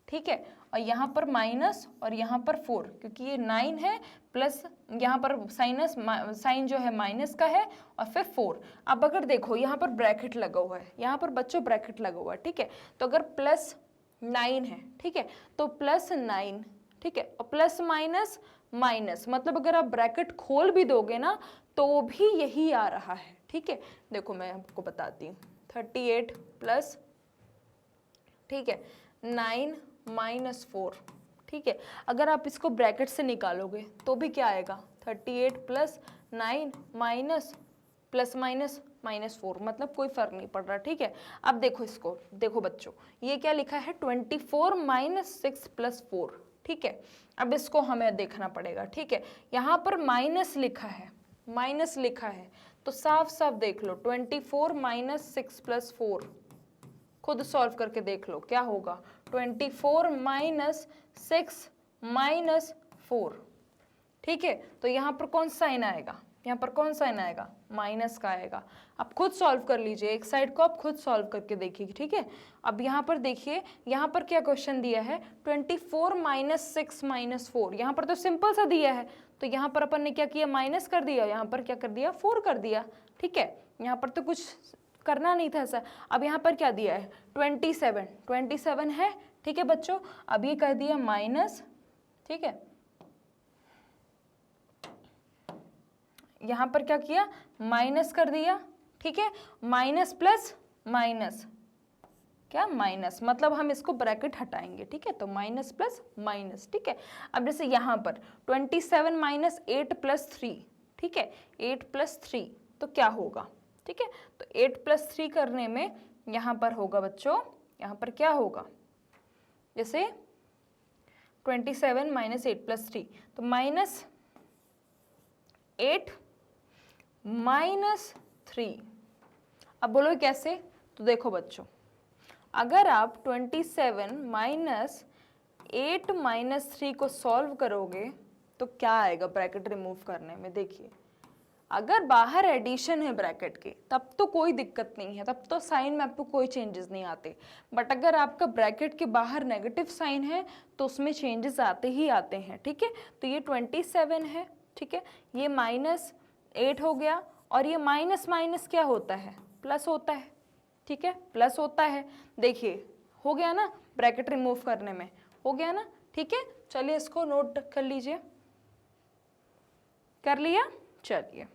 ठीक है, और यहाँ पर माइनस और यहाँ पर 4, क्योंकि ये 9 है प्लस यहाँ पर साइन जो है माइनस का है और फिर 4। अब अगर देखो यहाँ पर ब्रैकेट लगा हुआ है, यहाँ पर बच्चों ब्रैकेट लगा हुआ है, ठीक है। तो अगर +9 है, ठीक है, तो +9, ठीक है, और प्लस माइनस माइनस, मतलब अगर आप ब्रैकेट खोल भी दोगे ना तो भी यही आ रहा है, ठीक है। देखो मैं आपको बताती हूँ, 38 प्लस, ठीक है, 9 माइनस 4, ठीक है। अगर आप इसको ब्रैकेट से निकालोगे तो भी क्या आएगा, 38 प्लस 9 माइनस प्लस माइनस -4, मतलब कोई फर्क नहीं पड़ रहा, ठीक है। अब देखो इसको, देखो बच्चों, ये क्या लिखा है, 24 माइनस 6 प्लस 4, ठीक है। अब इसको हमें देखना पड़ेगा, ठीक है। यहाँ पर माइनस लिखा है, माइनस लिखा है, तो साफ साफ देख लो, 24 माइनस 6 प्लस 4, खुद सॉल्व करके देख लो क्या होगा, 24 माइनस 6 माइनस 4, ठीक है। तो यहाँ पर कौन सा साइन आएगा, यहाँ पर कौन सा साइन आएगा, माइनस का आएगा। आप खुद सॉल्व कर लीजिए, एक साइड को आप खुद सॉल्व करके देखिए, ठीक है। अब यहाँ पर देखिए, यहाँ पर क्या क्वेश्चन दिया है, 24 माइनस 6 माइनस 4, यहाँ पर तो सिंपल सा दिया है, तो यहाँ पर अपन ने क्या किया, माइनस कर दिया, यहाँ पर क्या कर दिया, 4 कर दिया, ठीक है। यहाँ पर तो कुछ करना नहीं था ऐसा। अब यहाँ पर क्या दिया है, 27 है, ठीक है बच्चों। अब ये कर दिया माइनस, ठीक है, यहाँ पर क्या किया, माइनस कर दिया, ठीक है। माइनस प्लस माइनस, क्या माइनस, मतलब हम इसको ब्रैकेट हटाएंगे, ठीक है। तो माइनस प्लस माइनस, ठीक है। अब जैसे यहाँ पर 27 माइनस 8 प्लस 3, ठीक है, 8 प्लस 3, तो क्या होगा, ठीक है। तो 8 प्लस 3 करने में यहाँ पर होगा बच्चों, यहाँ पर क्या होगा, जैसे 27 माइनस 8 प्लस 3, तो माइनस 8 माइनस 3। अब बोलो कैसे, तो देखो बच्चों, अगर आप 27 माइनस 8 माइनस 3 को सॉल्व करोगे तो क्या आएगा ब्रैकेट रिमूव करने में, देखिए। अगर बाहर एडिशन है ब्रैकेट के तब तो कोई दिक्कत नहीं है, तब तो साइन में आपको कोई चेंजेस नहीं आते। बट अगर आपका ब्रैकेट के बाहर नेगेटिव साइन है तो उसमें चेंजेस आते ही आते हैं, ठीक है। तो ये 27 है, ठीक है, ये -8 हो गया, और ये माइनस माइनस क्या होता है, प्लस होता है, ठीक है, प्लस होता है। देखिए हो गया ना, ब्रैकेट रिमूव करने में हो गया ना, ठीक है। चलिए इसको नोट कर लीजिए, कर लिया, चलिए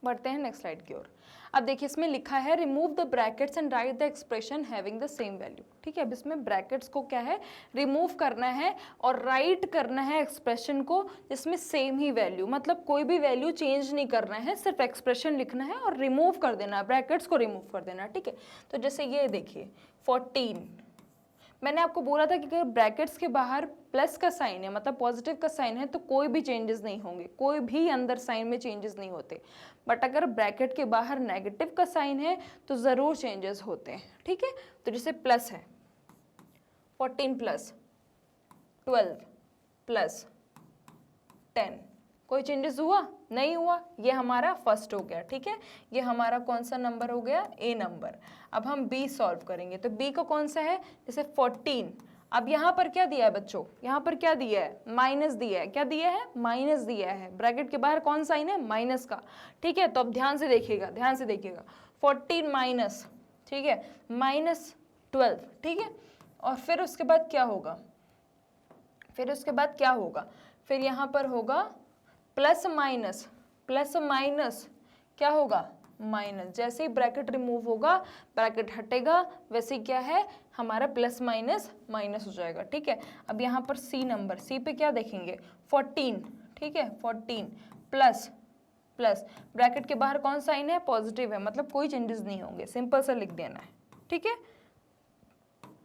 बढ़ते हैं नेक्स्ट स्लाइड की ओर। अब देखिए इसमें लिखा है remove the brackets and right the expression having the same value, ठीक है। अब इसमें ब्रैकेट्स को क्या है, रिमूव करना है और राइट करना है एक्सप्रेशन को जिसमें सेम ही वैल्यू, मतलब कोई भी वैल्यू चेंज नहीं करना है, सिर्फ एक्सप्रेशन लिखना है और रिमूव कर देना है, ब्रैकेट्स को रिमूव कर देना है, ठीक है। तो जैसे ये देखिए 14, मैंने आपको बोला था कि अगर ब्रैकेट्स के बाहर प्लस का साइन है, मतलब पॉजिटिव का साइन है, तो कोई भी चेंजेस नहीं होंगे, कोई भी अंदर साइन में चेंजेस नहीं होते। बट अगर ब्रैकेट के बाहर नेगेटिव का साइन है तो ज़रूर चेंजेस होते हैं, ठीक है। तो जैसे प्लस है, 14 प्लस 12 प्लस 10, कोई चेंजेस हुआ नहीं हुआ, ये हमारा फर्स्ट हो गया, ठीक है। ये हमारा कौन सा नंबर हो गया, ए नंबर। अब हम बी सॉल्व करेंगे, तो बी का कौन सा है, जैसे 14। अब यहाँ पर क्या दिया है बच्चों, यहाँ पर क्या दिया है, माइनस दिया है, क्या दिया है, माइनस दिया है। ब्रैकेट के बाहर कौन साइन है, माइनस का, ठीक है। तो अब ध्यान से देखिएगा, ध्यान से देखिएगा, 14 माइनस, ठीक है, -12, ठीक है। और फिर उसके बाद क्या होगा, फिर उसके बाद क्या होगा, फिर यहाँ पर होगा प्लस माइनस, प्लस माइनस क्या होगा, माइनस। जैसे ही ब्रैकेट रिमूव होगा, ब्रैकेट हटेगा, वैसे ही क्या है हमारा प्लस माइनस माइनस हो जाएगा, ठीक है। अब यहाँ पर सी नंबर, सी पे क्या देखेंगे, 14, ठीक है, 14 प्लस प्लस, ब्रैकेट के बाहर कौन साइन है, पॉजिटिव है, मतलब कोई चेंजेस नहीं होंगे, सिंपल सा लिख देना है, ठीक है।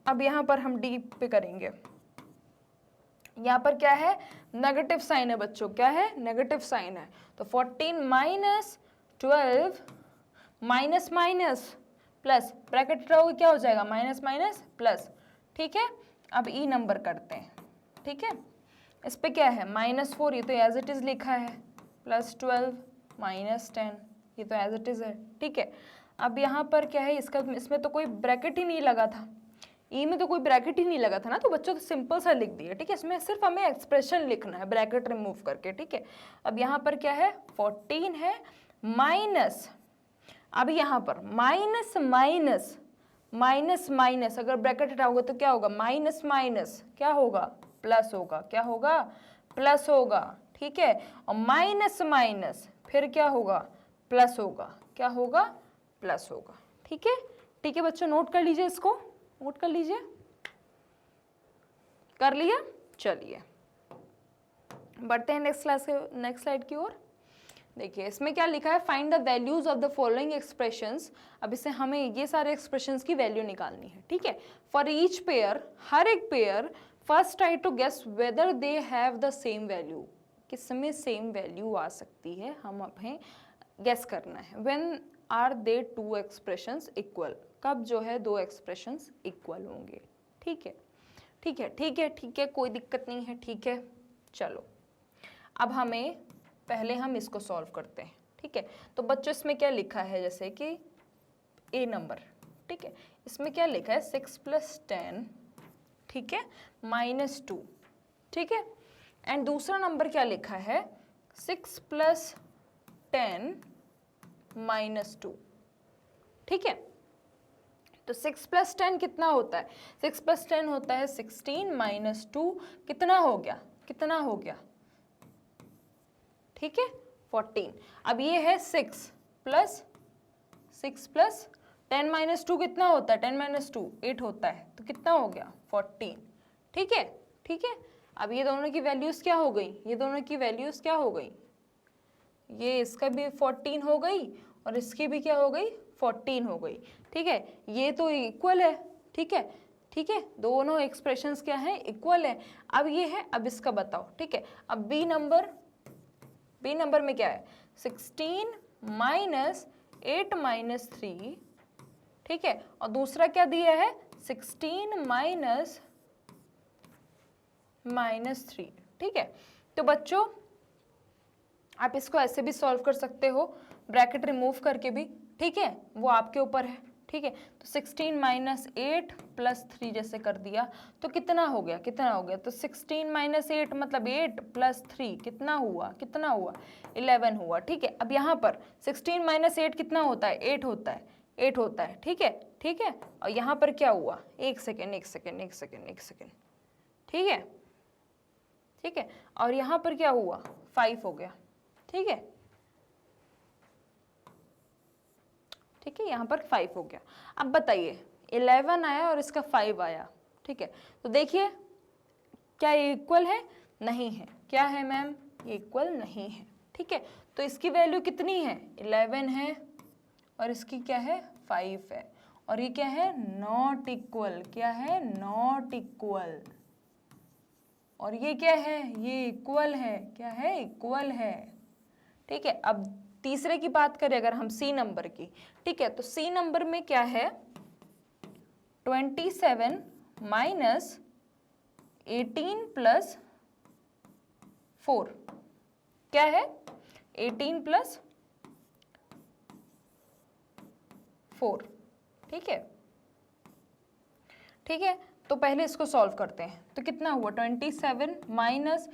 अब यहाँ पर हम डी पे करेंगे, यहाँ पर क्या है, नेगेटिव साइन है बच्चों, क्या है, नेगेटिव साइन है। तो 14 minus 12 minus minus plus, bracket हटाओगे क्या हो जाएगा, माइनस माइनस प्लस, ठीक है। अब ई नंबर करते हैं, ठीक है। इस पे क्या है, -4, ये तो एज इट इज लिखा है, +12 -10, ये तो एज इट इज है, ठीक है। अब यहाँ पर क्या है, इसमें तो कोई ब्रैकेट ही नहीं लगा था, ई में तो कोई ब्रैकेट ही नहीं लगा था ना, तो बच्चों तो सिंपल सा लिख दिया, ठीक है। इसमें सिर्फ हमें एक्सप्रेशन लिखना है ब्रैकेट रिमूव करके, ठीक है। अब यहाँ पर क्या है 14 है माइनस, अब यहाँ पर माइनस माइनस माइनस माइनस, अगर ब्रैकेट हटाओगे तो क्या होगा, माइनस माइनस क्या होगा, प्लस होगा, क्या होगा, प्लस होगा, ठीक है। और माइनस माइनस फिर क्या होगा, प्लस होगा, क्या होगा, प्लस होगा, ठीक है। ठीक है बच्चों, नोट कर लीजिए, इसको नोट कर लीजिए, कर लिया। चलिए बढ़ते हैं नेक्स्ट क्लास के नेक्स्ट स्लाइड की ओर। देखिए इसमें क्या लिखा है, find the values of the following expressions. अब इससे हमें ये सारे एक्सप्रेशंस की वैल्यू निकालनी है, ठीक है। फॉर ईच पेयर, हर एक pair, first try to guess whether they have the same value, किसमें सेम वैल्यू आ सकती है, हम हमें गेस करना है। When are they two expressions equal, कब जो है दो एक्सप्रेशंस इक्वल होंगे, ठीक है, ठीक है, ठीक है, ठीक है, कोई दिक्कत नहीं है, ठीक है। चलो अब हमें पहले हम इसको सॉल्व करते हैं, ठीक है। तो बच्चों इसमें क्या लिखा है, जैसे कि ए नंबर, ठीक है, इसमें क्या लिखा है 6 + 10, ठीक है, -2, ठीक है। एंड दूसरा नंबर क्या लिखा है 6 + 10 -2, ठीक है। तो 6 + 10 कितना होता है, 6 + 10 होता है 16 -2 कितना हो गया, कितना हो गया, ठीक है 14। अब ये है 6 + 10 -2 कितना होता है, 10 - 2 8 होता है, तो कितना हो गया 14, ठीक है, ठीक है। अब ये दोनों की वैल्यूज क्या हो गई, ये दोनों की वैल्यूज क्या हो गई, ये इसका भी 14 हो गई और इसकी भी क्या हो गई 14 हो गई, ठीक है। ये तो इक्वल है, ठीक है, ठीक है, दोनों एक्सप्रेशंस क्या हैं, इक्वल है। अब ये है, अब इसका बताओ, ठीक है। अब बी नंबर में क्या है 16 - 8 - 3, ठीक है। और दूसरा क्या दिया है 16 - 3, ठीक है। तो बच्चों आप इसको ऐसे भी सॉल्व कर सकते हो, ब्रैकेट रिमूव करके भी, ठीक है, वो आपके ऊपर है, ठीक है। तो 16 - 8 + 3 जैसे कर दिया तो कितना हो गया, कितना हो गया, तो 16 - 8 मतलब 8 + 3 कितना हुआ, कितना हुआ 11 हुआ, ठीक है। अब यहाँ पर 16 - 8 कितना होता है 8 होता है, 8 होता है, ठीक है, ठीक है। और यहाँ पर क्या हुआ, एक सेकेंड, ठीक है, ठीक है। और यहाँ पर क्या हुआ 5 हो गया, ठीक है, ठीक है, यहाँ पर 5 हो गया। अब बताइए 11 आया और इसका 5 आया, ठीक है। तो देखिए क्या ये इक्वल है, नहीं है, क्या है मैम, ये इक्वल नहीं है, ठीक है। तो इसकी वैल्यू कितनी है 11 है और इसकी क्या है 5 है, और ये क्या है नॉट इक्वल, क्या है नॉट इक्वल, और ये क्या है, ये इक्वल है, क्या है इक्वल है, ठीक है। अब तीसरे की बात करें अगर हम सी नंबर की, ठीक है, तो सी नंबर में क्या है 27 - 18 + 4, क्या है 18 + 4, ठीक है, ठीक है। तो पहले इसको सॉल्व करते हैं, तो कितना हुआ 27 - 18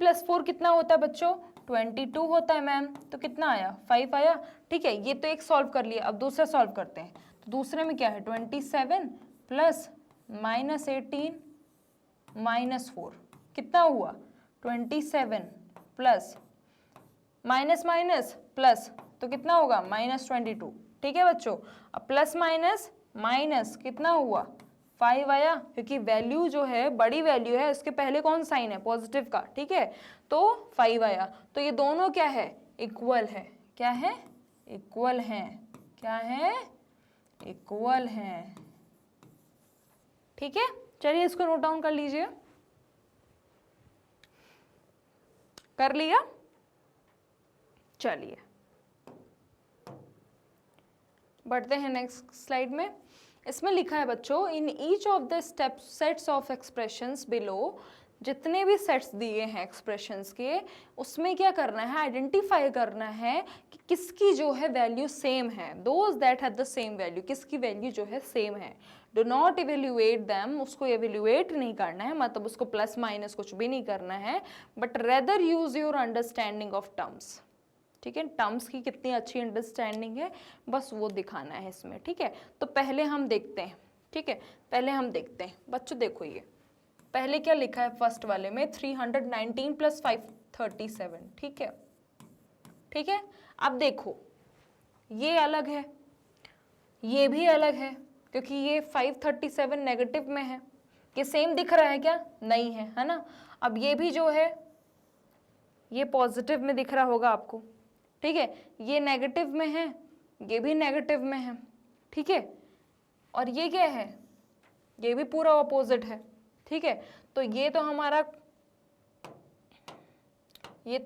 + 4 कितना होता है बच्चों 22 होता है मैम, तो कितना आया 5 आया, ठीक है। ये तो एक सॉल्व कर लिया, अब दूसरा सॉल्व करते हैं। तो दूसरे में क्या है 27 + -18 - 4 कितना हुआ 27 प्लस माइनस माइनस प्लस, तो कितना होगा -22, ठीक है बच्चों। अब प्लस माइनस माइनस कितना हुआ 5 आया, क्योंकि वैल्यू जो है बड़ी वैल्यू है उसके पहले कौन साइन है पॉजिटिव का, ठीक है, तो 5 आया। तो ये दोनों क्या है इक्वल है, क्या है इक्वल हैं, क्या है इक्वल हैं, ठीक है। चलिए इसको नोट डाउन कर लीजिए, कर लिया। चलिए बढ़ते हैं नेक्स्ट स्लाइड में। इसमें लिखा है बच्चों in each of the step sets of expressions below, जितने भी सेट्स दिए हैं एक्सप्रेशंस के उसमें क्या करना है आइडेंटिफाई करना है कि किसकी जो है वैल्यू सेम है, those that have the same value, किसकी वैल्यू जो है सेम है, डू नॉट इवेल्युएट दैम, उसको इवेल्युएट नहीं करना है, मतलब उसको प्लस माइनस कुछ भी नहीं करना है, but rather use your understanding of terms. ठीक है, टर्म्स की कितनी अच्छी अंडरस्टैंडिंग है बस वो दिखाना है इसमें। ठीक है, तो पहले हम देखते हैं। ठीक है, पहले हम देखते हैं बच्चों, देखो ये पहले क्या लिखा है फर्स्ट वाले में 319 प्लस 537। ठीक है, ठीक है, अब देखो ये अलग है, ये भी अलग है, क्योंकि ये 537 नेगेटिव में है। ये सेम दिख रहा है क्या? नहीं है ना। अब ये भी जो है ये पॉजिटिव में दिख रहा होगा आपको। ठीक है, ये नेगेटिव में है, ये भी नेगेटिव में है। ठीक है, और ये क्या है? ये भी पूरा ऑपोजिट है। ठीक है, तो ये तो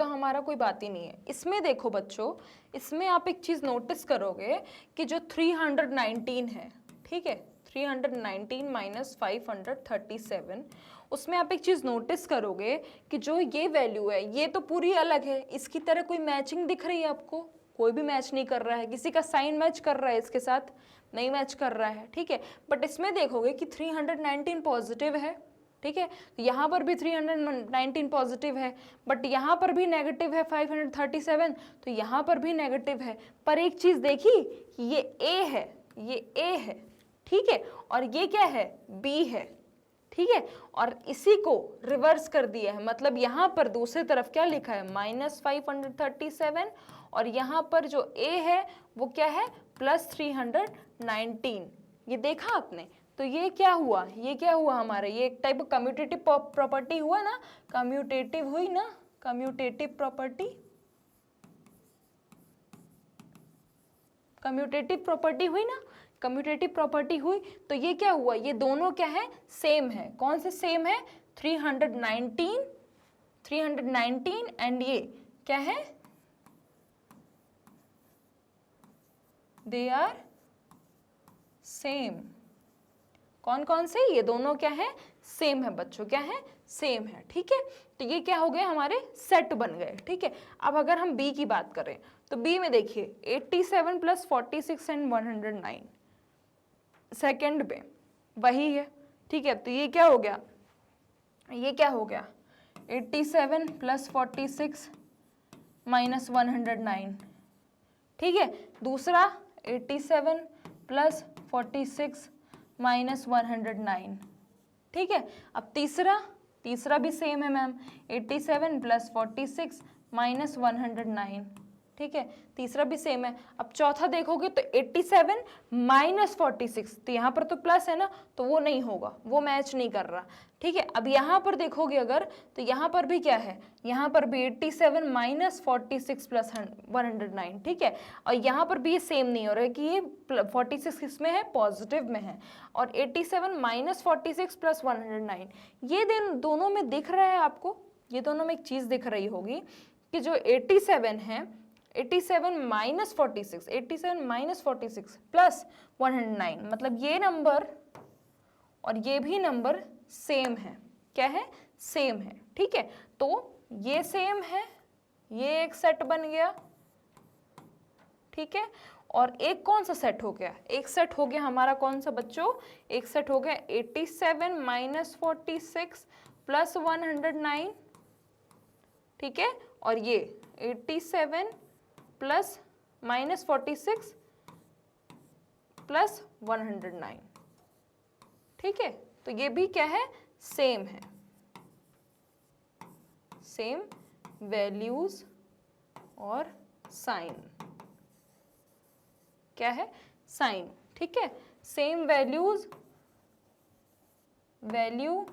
हमारा कोई बात ही नहीं है। इसमें देखो बच्चों, इसमें आप एक चीज नोटिस करोगे कि जो 319 है, ठीक है, 319 माइनस 537, उसमें आप एक चीज नोटिस करोगे कि जो ये वैल्यू है ये तो पूरी अलग है। इसकी तरह कोई मैचिंग दिख रही है आपको? कोई भी मैच नहीं कर रहा है। किसी का साइन मैच कर रहा है इसके साथ? नहीं मैच कर रहा है। ठीक है, बट इसमें देखोगे कि 319 पॉजिटिव है। ठीक है, यहाँ पर भी 319 पॉजिटिव है, बट यहाँ पर भी नेगेटिव है 537, तो यहाँ पर भी नेगेटिव है। पर एक चीज देखी, ये ए है, ये ए है। ठीक है, और ये क्या है? बी है। ठीक है, और इसी को रिवर्स कर दिया है, मतलब यहाँ पर दूसरी तरफ क्या लिखा है? माइनस 537, और यहाँ पर जो ए है वो क्या है? प्लस 319। ये देखा आपने? तो ये क्या हुआ? ये क्या हुआ हमारा? ये एक टाइप कम्यूटेटिव प्रॉपर्टी हुआ ना, कम्यूटेटिव हुई ना, कम्यूटेटिव प्रॉपर्टी, कम्यूटेटिव प्रॉपर्टी हुई ना, कम्यूटेटिव प्रॉपर्टी हुई। तो ये क्या हुआ? ये दोनों क्या है? सेम है। कौन से सेम है? 319 एंड ये क्या है? They are same. कौन कौन से? ये दोनों क्या है? सेम है बच्चों। क्या है? सेम है। ठीक है, तो ये क्या हो गए? हमारे सेट बन गए। ठीक है, अब अगर हम बी की बात करें तो बी में देखिए 87 प्लस 46 एंड 109 सेकेंड में वही है। ठीक है, तो ये क्या हो गया? ये क्या हो गया? 87 प्लस 46 माइनस 109। ठीक है, दूसरा 87 प्लस 46 माइनस 109। ठीक है, अब तीसरा भी सेम है मैम, 87 प्लस 46 माइनस 109। ठीक है, तीसरा भी सेम है। अब चौथा देखोगे तो 87 माइनस 46, तो यहाँ पर तो प्लस है ना, तो वो नहीं होगा, वो मैच नहीं कर रहा। ठीक है, अब यहाँ पर देखोगे अगर, तो यहाँ पर भी क्या है? यहाँ पर भी 87 माइनस 46 प्लस 109। ठीक है, और यहाँ पर भी ये सेम नहीं हो रहा है कि ये 46 किसमें है? पॉजिटिव में है, और 87 माइनस 46 प्लस 109 ये दोनों में दिख रहा है आपको। ये दोनों में एक चीज़ दिख रही होगी कि जो 87 है, 87 माइनस 46, 87 माइनस 46 प्लस 109, मतलब ये नंबर और ये भी नंबर सेम है। क्या है? सेम है। ठीक है, तो ये सेम है, ये एक सेट बन गया। ठीक है, और एक कौन सा सेट हो गया? एक सेट हो गया हमारा कौन सा बच्चों? एक सेट हो गया 87 माइनस 46 प्लस 109। ठीक है, और ये 87 प्लस माइनस 46 प्लस 109। ठीक है, तो ये भी क्या है? सेम है। सेम वैल्यूज और साइन। क्या है? साइन। ठीक है, same values, value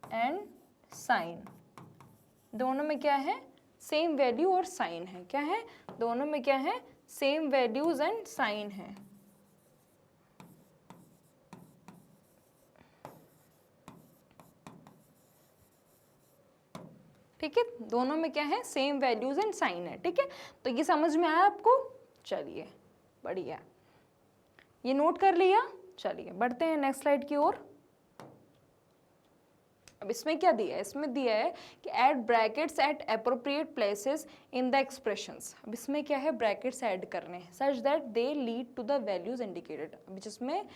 and sign, दोनों में क्या है? सेम वैल्यू और साइन है। क्या है? दोनों में क्या है? सेम वैल्यूज एंड साइन है। ठीक है, दोनों में क्या है? सेम वैल्यूज एंड साइन है। ठीक है, तो ये समझ में आया आपको? चलिए, बढ़िया, ये नोट कर लिया। चलिए बढ़ते हैं नेक्स्ट स्लाइड की ओर। अब इसमें क्या दिया है, इसमें दिया है कि add brackets at appropriate places in the expressions. अब इसमें क्या है, ब्रैकेट्स ऐड करने हैं such that they lead to the values indicated. अब जिसमें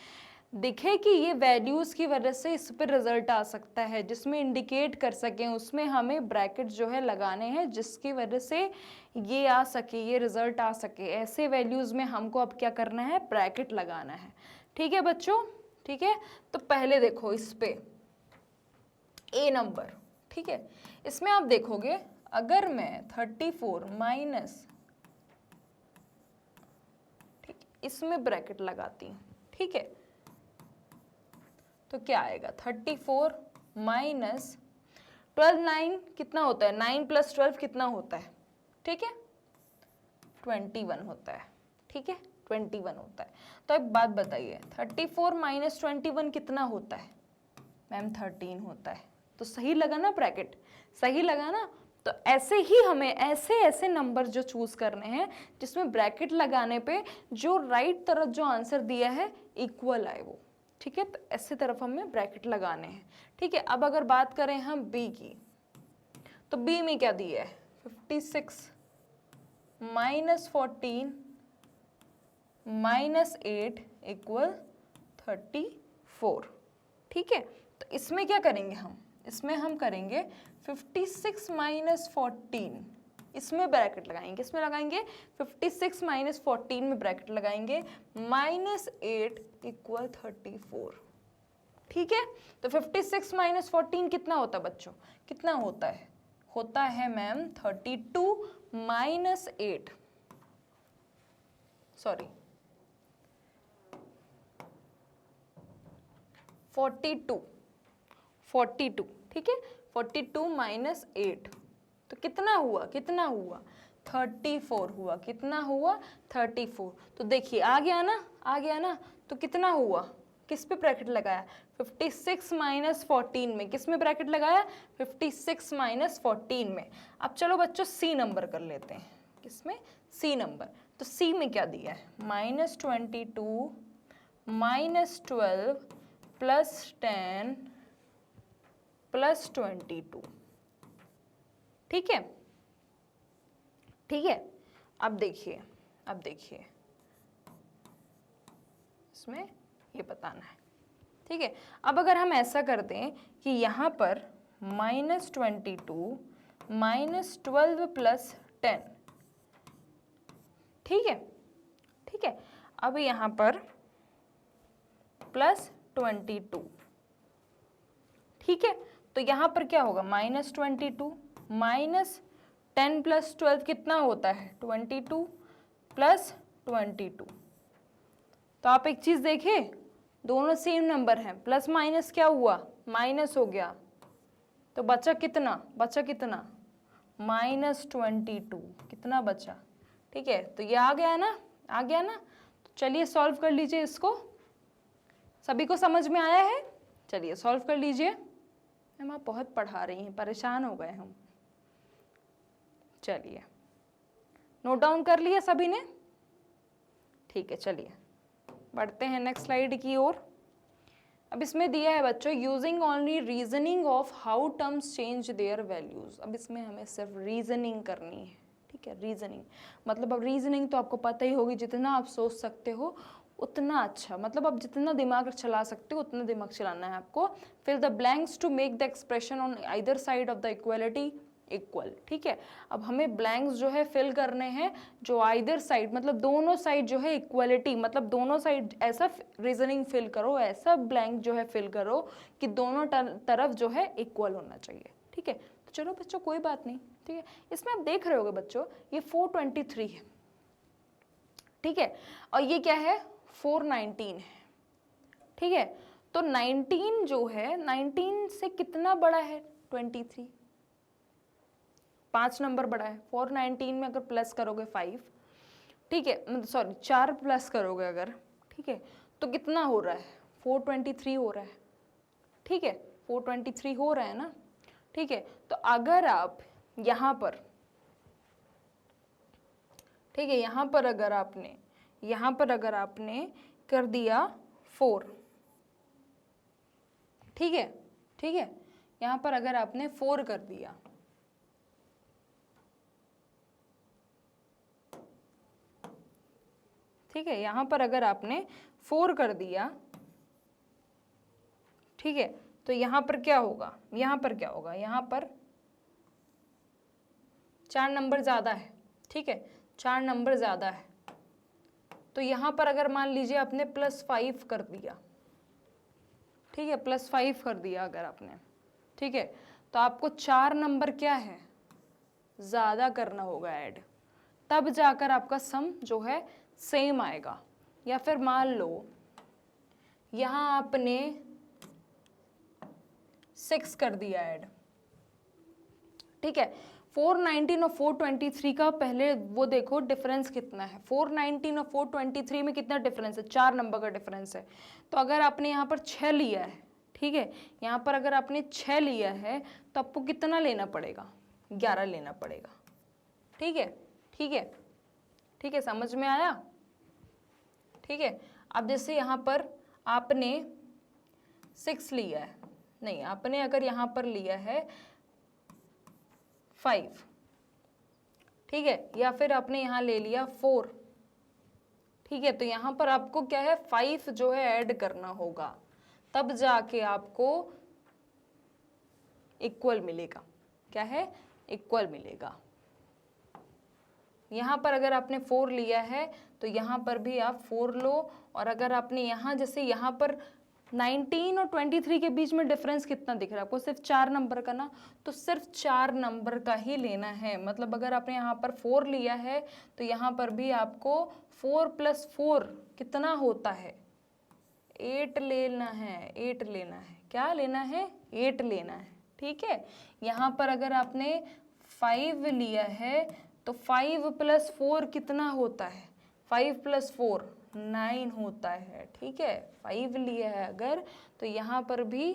दिखे कि ये वैल्यूज़ की वजह से इस पर रिजल्ट आ सकता है, जिसमें इंडिकेट कर सकें, उसमें हमें ब्रैकेट जो है लगाने हैं जिसकी वजह से ये आ सके, ये रिजल्ट आ सके। ऐसे वैल्यूज़ में हमको अब क्या करना है, ब्रैकेट लगाना है। ठीक है बच्चों, ठीक है। तो पहले देखो इस पे ए नंबर, ठीक है, इसमें आप देखोगे अगर मैं 34 माइनस, ठीक, इसमें ब्रैकेट लगाती हूँ, ठीक है, तो क्या आएगा 34 माइनस 12, 9 कितना होता है, 9 प्लस 12 कितना होता है, ठीक है 21 होता है, ठीक है 21 होता है। तो एक बात बताइए 34 माइनस 21 कितना होता है, मैम 13 होता है। तो सही लगा ना ब्रैकेट, सही लगा ना। तो ऐसे ही हमें ऐसे ऐसे नंबर जो चूज करने हैं जिसमें ब्रैकेट लगाने पे जो राइट तरफ जो आंसर दिया है इक्वल आए वो, ठीक है। तो ऐसे तरफ हमें ब्रैकेट लगाने हैं, ठीक है। अब अगर बात करें हम बी की, तो बी में क्या दिया है 56 माइनस 14 माइनस 8 इक्वल 34, ठीक है। तो इसमें क्या करेंगे हम, इसमें हम करेंगे 56 माइनस 14, इसमें ब्रैकेट लगाएंगे, इसमें लगाएंगे 56 माइनस 14 में ब्रैकेट लगाएंगे, माइनस 8 इक्वल 34, ठीक है। तो 56 माइनस 14 कितना होता है बच्चों, कितना होता है, होता है मैम 32 माइनस 8, सॉरी 42, ठीक है 42 माइनस 8, तो कितना हुआ, कितना हुआ 34 हुआ, कितना हुआ 34। तो देखिए आ गया ना, आ गया ना। तो कितना हुआ, किस पे ब्रैकेट लगाया 56 माइनस 14 में, किस में ब्रैकेट लगाया 56 माइनस 14 में। अब चलो बच्चों सी नंबर कर लेते हैं, किसमें, सी नंबर। तो सी में क्या दिया है माइनस 22 माइनस 12 प्लस 10 प्लस 22, ठीक है, ठीक है। अब देखिए, अब देखिए इसमें ये बताना है, ठीक है। अब अगर हम ऐसा कर दें कि यहाँ पर माइनस 22 माइनस 12 प्लस 10, ठीक है, ठीक है। अब यहाँ पर प्लस 22, ठीक है। तो यहाँ पर क्या होगा माइनस 22 माइनस 10 प्लस 12 कितना होता है 22 प्लस 22। तो आप एक चीज़ देखिए, दोनों सेम नंबर हैं, प्लस माइनस क्या हुआ, माइनस हो गया, तो बचा कितना, बचा कितना माइनस 22, कितना बचा, ठीक है। तो ये आ गया ना, आ गया ना। तो चलिए सॉल्व कर लीजिए इसको, सभी को समझ में आया है, चलिए सॉल्व कर लीजिए। मैम आप बहुत पढ़ा रही हैं, परेशान हो गए हम। चलिए नोट डाउन कर लिया सभी ने, ठीक है। चलिए बढ़ते हैं नेक्स्ट स्लाइड की ओर। अब इसमें दिया है बच्चों using only reasoning of how terms change their values. अब इसमें हमें सिर्फ रीजनिंग करनी है, ठीक है, रीजनिंग। मतलब अब रीजनिंग तो आपको पता ही होगी, जितना आप सोच सकते हो उतना अच्छा, मतलब आप जितना दिमाग चला सकते हो उतना दिमाग चलाना है आपको। Fill the blanks to make the expression on either side of the equality equal, ठीक है। अब हमें ब्लैंक्स जो है फिल करने हैं जो आइदर साइड, मतलब दोनों साइड जो है इक्वलिटी, मतलब दोनों साइड ऐसा रीजनिंग फिल करो, ऐसा ब्लैंक जो है फिल करो कि दोनों तरफ जो है इक्वल होना चाहिए, ठीक है। तो चलो बच्चों कोई बात नहीं, ठीक है। इसमें आप देख रहे होगे बच्चों ये 423 है, ठीक है, और ये क्या है 419 है, ठीक है। तो 19 जो है 19 से कितना बड़ा है 23, 5 नंबर बड़ा है। 419 में अगर प्लस करोगे 5, ठीक है, सॉरी 4 प्लस करोगे अगर, ठीक है, तो कितना हो रहा है 423 हो रहा है, ठीक है 423 हो रहा है ना, ठीक है। तो अगर आप यहाँ पर, ठीक है, यहाँ पर अगर आपने कर दिया 4, ठीक है, ठीक है, यहाँ पर अगर आपने 4 कर दिया, ठीक है, यहाँ पर अगर आपने 4 कर दिया, ठीक है, तो यहाँ पर क्या होगा, यहाँ पर क्या होगा, यहाँ पर 4 नंबर ज़्यादा है, ठीक है, 4 नंबर ज़्यादा है, तो यहाँ पर अगर मान लीजिए आपने +5 कर दिया, ठीक है, +5 कर दिया अगर आपने, ठीक है, तो आपको 4 नंबर क्या है, ज़्यादा करना होगा ऐड, तब जाकर आपका सम जो है सेम आएगा। या फिर मान लो यहाँ आपने 6 कर दिया ऐड, ठीक है, 419 और 423 का पहले वो देखो डिफरेंस कितना है, 419 और 423 में कितना डिफरेंस है, 4 नंबर का डिफरेंस है। तो अगर आपने यहाँ पर 6 लिया है, ठीक है, यहाँ पर अगर आपने 6 लिया है तो आपको कितना लेना पड़ेगा, 11 लेना पड़ेगा, ठीक है, ठीक है, ठीक है, समझ में आया, ठीक है। अब जैसे यहाँ पर आपने 6 लिया है, नहीं, आपने अगर यहाँ पर लिया है 5, ठीक है, या फिर आपने यहाँ ले लिया 4, ठीक है, तो यहाँ पर आपको क्या है 5 जो है ऐड करना होगा, तब जाके आपको इक्वल मिलेगा, क्या है, इक्वल मिलेगा। यहाँ पर अगर आपने 4 लिया है तो यहाँ पर भी आप 4 लो, और अगर आपने यहाँ जैसे यहाँ पर 19 और 23 के बीच में डिफरेंस कितना दिख रहा है आपको, सिर्फ 4 नंबर का ना, तो सिर्फ 4 नंबर का ही लेना है। मतलब अगर आपने यहाँ पर 4 लिया है तो यहाँ पर भी आपको 4 + 4 कितना होता है, 8 लेना है, 8 लेना है, क्या लेना है, 8 लेना है, ठीक है। यहाँ पर अगर आपने 5 लिया है तो 5 + 4 कितना होता है, 5 + 4 9 होता है, ठीक है। 5 लिया है अगर तो यहाँ पर भी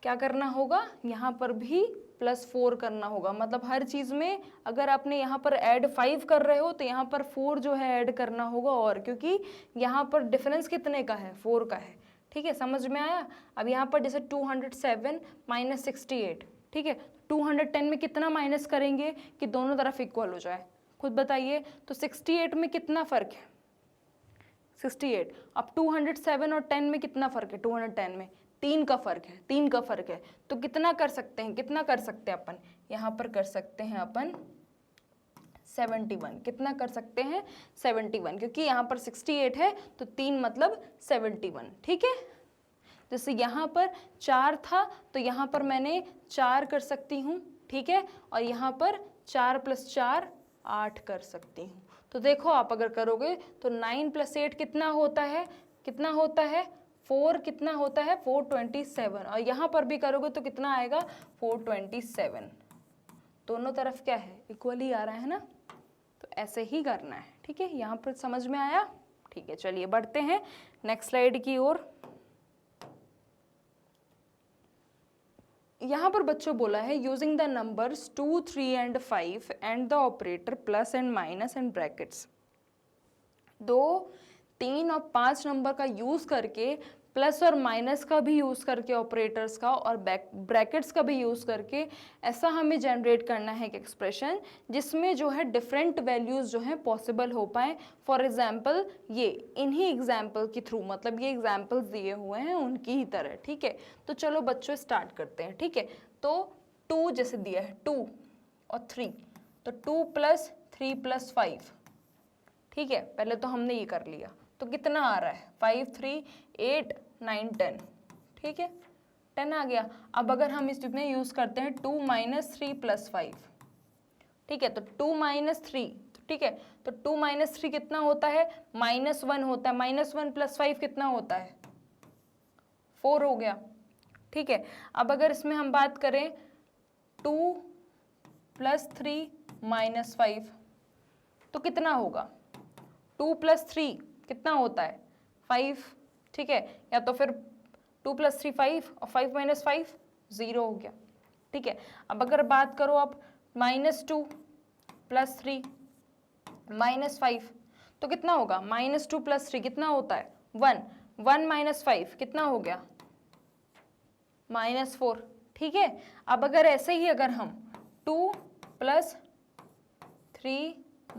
क्या करना होगा, यहाँ पर भी +4 करना होगा। मतलब हर चीज़ में अगर आपने यहाँ पर ऐड 5 कर रहे हो तो यहाँ पर 4 जो है ऐड करना होगा, और क्योंकि यहाँ पर डिफरेंस कितने का है, 4 का है, ठीक है, समझ में आया। अब यहाँ पर जैसे 207 - 68, ठीक है, 210 में कितना माइनस करेंगे कि दोनों तरफ इक्वल हो जाए, खुद बताइए। तो 68 में कितना फ़र्क है, 68। अब 207 और 10 में कितना फ़र्क है, 210 में 3 का फ़र्क है, 3 का फ़र्क है। तो कितना कर सकते हैं, कितना कर सकते हैं अपन, यहाँ पर कर सकते हैं अपन 71, कितना कर सकते हैं 71, क्योंकि यहाँ पर 68 है तो 3 मतलब 71, ठीक है। जैसे यहाँ पर 4 था तो यहाँ पर मैंने 4 कर सकती हूँ, ठीक है, और यहाँ पर 4 + 4 8 कर सकती हूँ। तो देखो आप अगर करोगे तो 9 + 8 कितना होता है, कितना होता है 4, कितना होता है 427, और यहाँ पर भी करोगे तो कितना आएगा 427। दोनों तरफ क्या है, इक्वल ही आ रहा है ना, तो ऐसे ही करना है, ठीक है। यहाँ पर समझ में आया, ठीक है। चलिए बढ़ते हैं नेक्स्ट स्लाइड की ओर। यहाँ पर बच्चों बोला है using the numbers 2, 3 and 5 and the operator plus and minus and brackets. 2, 3 और 5 नंबर का यूज़ करके, प्लस और माइनस का भी यूज़ करके ऑपरेटर्स का, और ब्रैकेट्स का भी यूज़ करके ऐसा हमें जनरेट करना है एक एक्सप्रेशन जिसमें जो है डिफरेंट वैल्यूज़ जो हैं पॉसिबल हो पाएँ। फॉर एग्जांपल ये इन्हीं एग्जांपल के थ्रू, मतलब ये एग्जांपल्स दिए हुए हैं उनकी ही तरह, ठीक है। तो चलो बच्चों स्टार्ट करते हैं, ठीक है। तो 2 जैसे दिया है 2 और 3, तो 2 + 3 + 5, ठीक है, पहले तो हमने ये कर लिया, तो कितना आ रहा है 5, 3, 8, 9, 10, ठीक है, 10 आ गया। अब अगर हम इसमें यूज़ करते हैं 2 - 3 + 5, ठीक है, तो 2 - 3, ठीक है, तो 2 - 3 कितना होता है, -1 होता है, -1 + 5 कितना होता है 4 हो गया, ठीक है। अब अगर इसमें हम बात करें 2 + 3 - 5 तो कितना होगा, 2 + 3 कितना होता है 5, ठीक है, या तो फिर 2 + 3 5 और 5 - 5 0 हो गया, ठीक है। अब अगर बात करो आप -2 + 3 - 5 तो कितना होगा, -2 + 3 कितना होता है 1, 1 - 5 कितना हो गया -4, ठीक है। अब अगर ऐसे ही अगर हम 2 + 3 -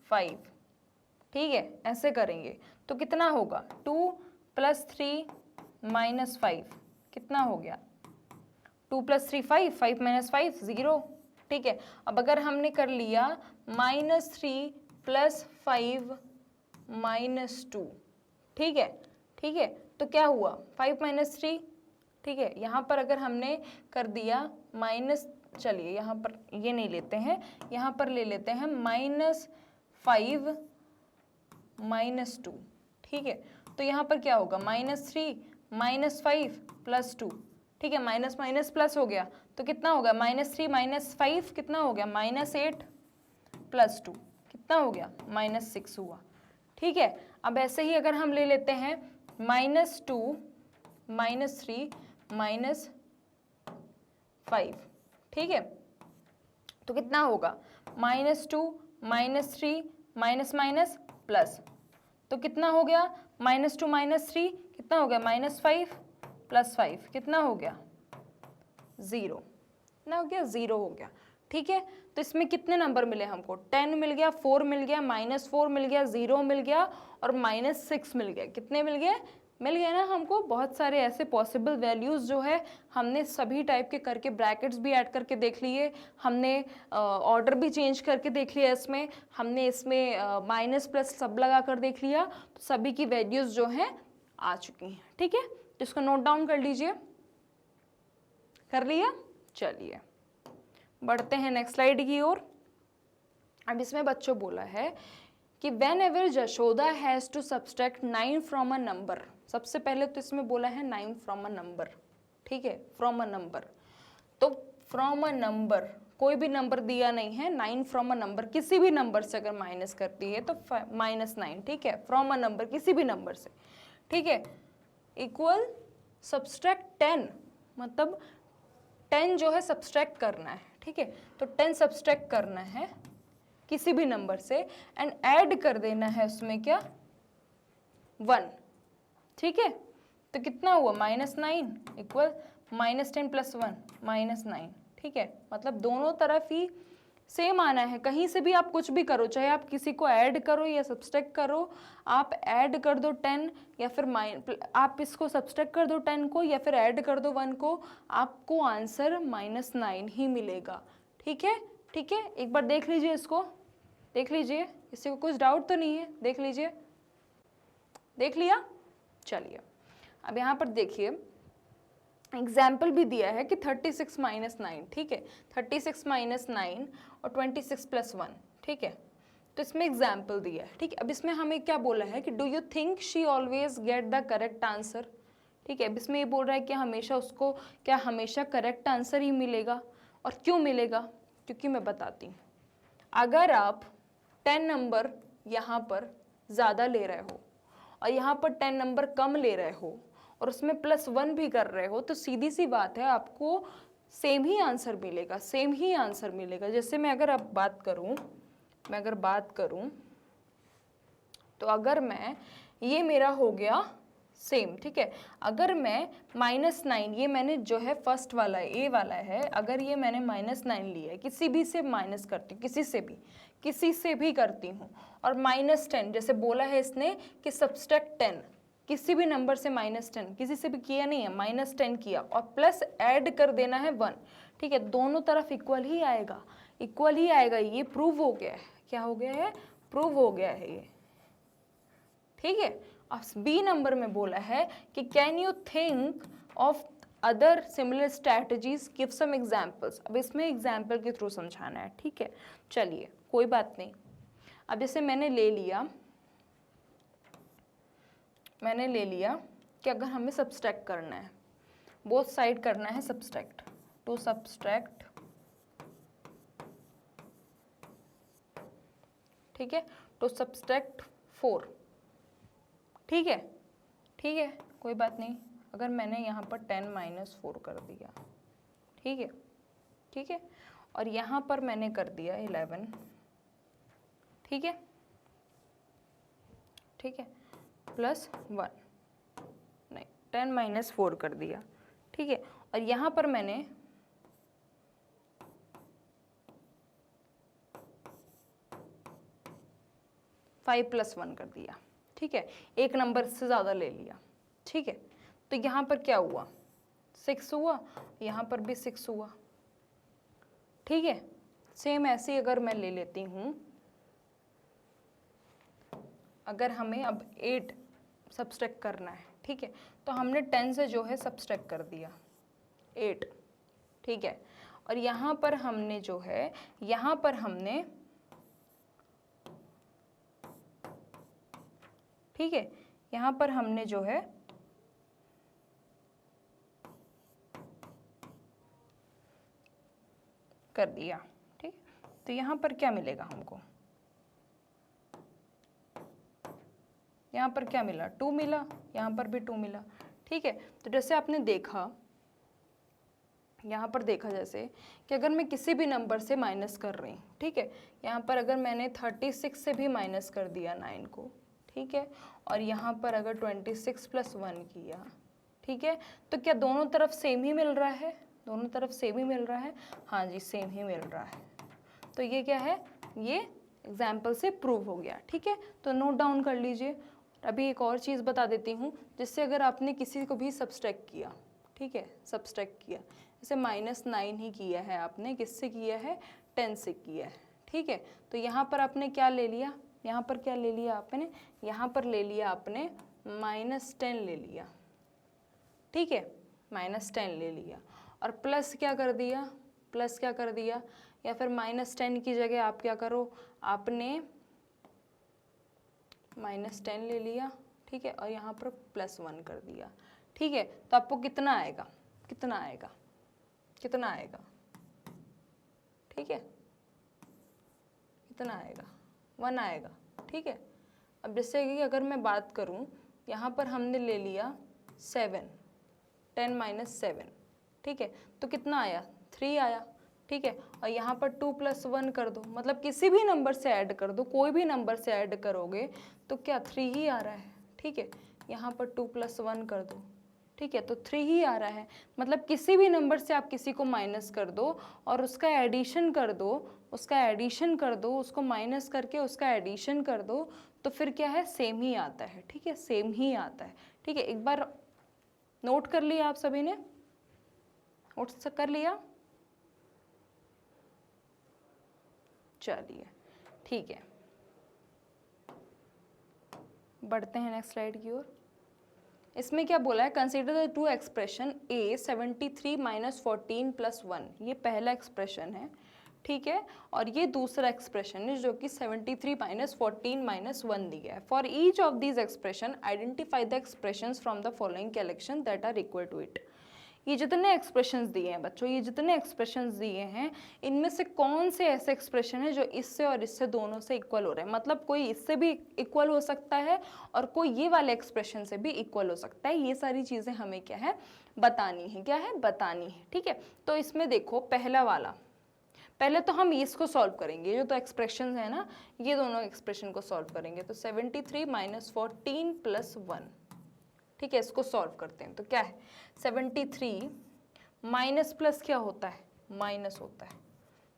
5, ठीक है, ऐसे करेंगे तो कितना होगा? 2 + 3 - 5 कितना हो गया? 2 + 3 5, 5 - 5 0, ठीक है। अब अगर हमने कर लिया -3 + 5 - 2, ठीक है, ठीक है, तो क्या हुआ? 5 - 3, ठीक है। यहाँ पर अगर हमने कर दिया माइनस, चलिए यहाँ पर ये नहीं लेते हैं, यहाँ पर ले लेते हैं -5 - 2, ठीक है। तो यहाँ पर क्या होगा? -3 - 5 + 2, ठीक है, माइनस माइनस प्लस हो गया तो कितना होगा? -3 - 5 कितना हो गया? -8 + 2 कितना हो गया? -6 हुआ, ठीक है। अब ऐसे ही अगर हम ले लेते हैं -2 - 3 - 5, ठीक है, तो कितना होगा? -2 - 3 माइनस माइनस प्लस, तो कितना हो गया? -2 - 3 कितना हो गया? -5 + 5 कितना हो गया? 0, कितना हो गया? 0 हो गया, ठीक है। तो इसमें कितने नंबर मिले हमको? 10 मिल गया, 4 मिल गया, -4 मिल गया, 0 मिल गया और -6 मिल गया। कितने मिल गए? मिल गए ना हमको बहुत सारे ऐसे पॉसिबल वैल्यूज़ जो है हमने सभी टाइप के करके ब्रैकेट्स भी ऐड करके देख लिए, हमने ऑर्डर भी चेंज करके देख लिया, इसमें हमने इसमें माइनस प्लस सब लगा कर देख लिया, तो सभी की वैल्यूज़ जो हैं आ चुकी हैं, ठीक है। तो इसको नोट डाउन कर लीजिए। कर लिया? चलिए बढ़ते हैं नेक्स्ट स्लाइड की ओर। अब इसमें बच्चों बोला है कि whenever Yashoda has to subtract 9 from a number, सबसे पहले तो इसमें बोला है 9 फ्रॉम अ नंबर, ठीक है, फ्रॉम अ नंबर। तो फ्रॉम अ नंबर कोई भी नंबर दिया नहीं है, 9 फ्रॉम अ नंबर किसी भी नंबर से अगर माइनस करती है तो -9, ठीक है, फ्रॉम अ नंबर किसी भी नंबर से, ठीक है, इक्वल सब्सट्रैक्ट 10, मतलब 10 जो है सब्सट्रैक्ट करना है, ठीक है। तो 10 सब्सट्रैक्ट करना है किसी भी नंबर से एंड ऐड कर देना है उसमें क्या? 1, ठीक है। तो कितना हुआ? -9 इक्वल -10 + 1 -9, ठीक है। मतलब दोनों तरफ ही सेम आना है, कहीं से भी आप कुछ भी करो, चाहे आप किसी को ऐड करो या सब्सट्रैक्ट करो, आप ऐड कर दो 10 या फिर आप इसको सब्सट्रैक्ट कर दो 10 को या फिर ऐड कर दो 1 को, आपको आंसर -9 ही मिलेगा, ठीक है, ठीक है। एक बार देख लीजिए, इसको देख लीजिए, किसी को कुछ डाउट तो नहीं है? देख लीजिए, देख लिया? चलिए अब यहाँ पर देखिए एग्जाम्पल भी दिया है कि 36 - 9, ठीक है, 36 - 9 और 26 + 1, ठीक है। तो इसमें एग्जाम्पल दिया है, ठीक है। अब इसमें हमें क्या बोला है कि do you think she always get the correct answer, ठीक है। अब इसमें ये बोल रहा है कि हमेशा उसको क्या हमेशा करेक्ट आंसर ही मिलेगा, और क्यों मिलेगा? क्योंकि मैं बताती हूँ, अगर आप 10 नंबर यहाँ पर ज़्यादा ले रहे हो और यहाँ पर 10 नंबर कम ले रहे हो और उसमें +1 भी कर रहे हो, तो सीधी सी बात है आपको सेम ही आंसर मिलेगा, सेम ही आंसर मिलेगा। जैसे मैं अगर अब बात करूँ, तो अगर मैं, ये मेरा हो गया सेम, ठीक है। अगर मैं -9, ये मैंने जो है फर्स्ट वाला ए वाला है, अगर ये मैंने -9 लिया है, किसी भी से माइनस करती हूँ, किसी से भी करती हूँ, और -10 जैसे बोला है इसने कि सब्सट्रैक्ट 10, किसी भी नंबर से -10, किसी से भी किया नहीं है, -10 किया और प्लस ऐड कर देना है 1, ठीक है, दोनों तरफ इक्वल ही आएगा, इक्वल ही आएगा। ये प्रूव हो गया है, क्या हो गया है? प्रूव हो गया है ये, ठीक है। अब बी नंबर में बोला है कि can you think of other similar strategies, give some examples. अब इसमें एग्जाम्पल के थ्रू समझाना है, ठीक है। चलिए कोई बात नहीं। अब जैसे मैंने ले लिया कि अगर हमें सब्सट्रैक्ट करना है, बोथ साइड करना है सब्सट्रैक्ट, टू सब्सट्रैक्ट, ठीक है, टू सब्सट्रैक्ट 4, ठीक है, ठीक है, कोई बात नहीं। अगर मैंने यहाँ पर 10 - 4 कर दिया, ठीक है, ठीक है, और यहाँ पर मैंने कर दिया 11, ठीक है, ठीक है, +1, नहीं 10 - 4 कर दिया, ठीक है, और यहाँ पर मैंने 5 + 1 कर दिया, ठीक है, एक नंबर से ज़्यादा ले लिया, ठीक है। तो यहाँ पर क्या हुआ, 6 हुआ, यहाँ पर भी 6 हुआ, ठीक है। सेम ऐसे ही अगर मैं ले लेती हूँ, अगर हमें अब 8 सब्सट्रैक्ट करना है, ठीक है, तो हमने 10 से जो है सब्सट्रैक्ट कर दिया 8, ठीक है। और यहाँ पर हमने जो है, यहाँ पर हमने, ठीक है, यहाँ पर हमने जो है कर दिया, ठीक। तो यहाँ पर क्या मिलेगा हमको, यहाँ पर क्या मिला, 2 मिला, यहाँ पर भी 2 मिला, ठीक है। तो जैसे आपने देखा, यहाँ पर देखा जैसे कि अगर मैं किसी भी नंबर से माइनस कर रही हूँ, ठीक है, यहाँ पर अगर मैंने 36 से भी माइनस कर दिया 9 को, ठीक है, और यहाँ पर अगर 26 + 1 किया, ठीक है, तो क्या दोनों तरफ सेम ही मिल रहा है, दोनों तरफ सेम ही मिल रहा है, हाँ जी सेम ही मिल रहा है। तो ये क्या है, ये एग्जाम्पल से प्रूव हो गया, ठीक है। तो नोट डाउन कर लीजिए। अभी एक और चीज़ बता देती हूँ, जिससे अगर आपने किसी को भी सब्सट्रैक्ट किया, ठीक है, सब्सट्रैक्ट किया, जैसे -9 ही किया है आपने, किससे किया है, 10 से किया है, ठीक है। तो यहाँ पर आपने क्या ले लिया, यहाँ पर क्या ले लिया आपने, यहाँ पर ले लिया आपने -10 ले लिया, ठीक है, -10 ले लिया, और प्लस क्या कर दिया, प्लस क्या कर दिया, या फिर -10 की जगह आप क्या करो, आपने -10 ले लिया, ठीक है, और यहाँ पर +1 कर दिया, ठीक है। तो आपको कितना आएगा, कितना आएगा, कितना आएगा, ठीक है, कितना आएगा, 1 आएगा, ठीक है। अब जैसे कि अगर मैं बात करूँ, यहाँ पर हमने ले लिया 7, 10 - 7, ठीक है, तो कितना आया, 3 आया, ठीक है। और यहाँ पर 2 + 1 कर दो, मतलब किसी भी नंबर से ऐड कर दो, कोई भी नंबर से ऐड करोगे तो क्या 3 ही आ रहा है, ठीक है। यहाँ पर 2 + 1 कर दो, ठीक है, तो 3 ही आ रहा है। मतलब किसी भी नंबर से आप किसी को माइनस कर दो और उसका एडिशन कर दो, उसका एडिशन कर दो, उसको माइनस करके उसका एडिशन कर दो, तो फिर क्या है, सेम ही आता है, ठीक है, सेम ही आता है, ठीक है। एक बार नोट कर लिया आप सभी ने, नोट कर लिया, चलिए ठीक है, बढ़ते हैं नेक्स्ट स्लाइड की ओर। इसमें क्या बोला है, consider the two expression a 73 - 14 + 1, ये पहला एक्सप्रेशन है, ठीक है, और ये दूसरा एक्सप्रेशन है जो कि 73 - 14 - 1 दिया है। For each of these expression identify the expressions from the following collection that are equal to it. ये जितने एक्सप्रेशंस दिए हैं बच्चों, ये जितने एक्सप्रेशंस दिए हैं, इनमें से कौन से ऐसे एक्सप्रेशन है जो इससे और इससे दोनों से इक्वल हो रहे हैं, मतलब कोई इससे भी इक्वल हो सकता है और कोई ये वाले एक्सप्रेशन से भी इक्वल हो सकता है। ये सारी चीज़ें हमें क्या है, बतानी है, क्या है, बतानी है, ठीक है। तो इसमें देखो पहला वाला, पहले तो हम इसको सॉल्व करेंगे, जो तो एक्सप्रेशन है ना, ये दोनों एक्सप्रेशन को सॉल्व करेंगे। तो 73 - 14 + 1, ठीक है, इसको सॉल्व करते हैं। तो क्या है, 73 माइनस प्लस क्या होता है, माइनस होता है,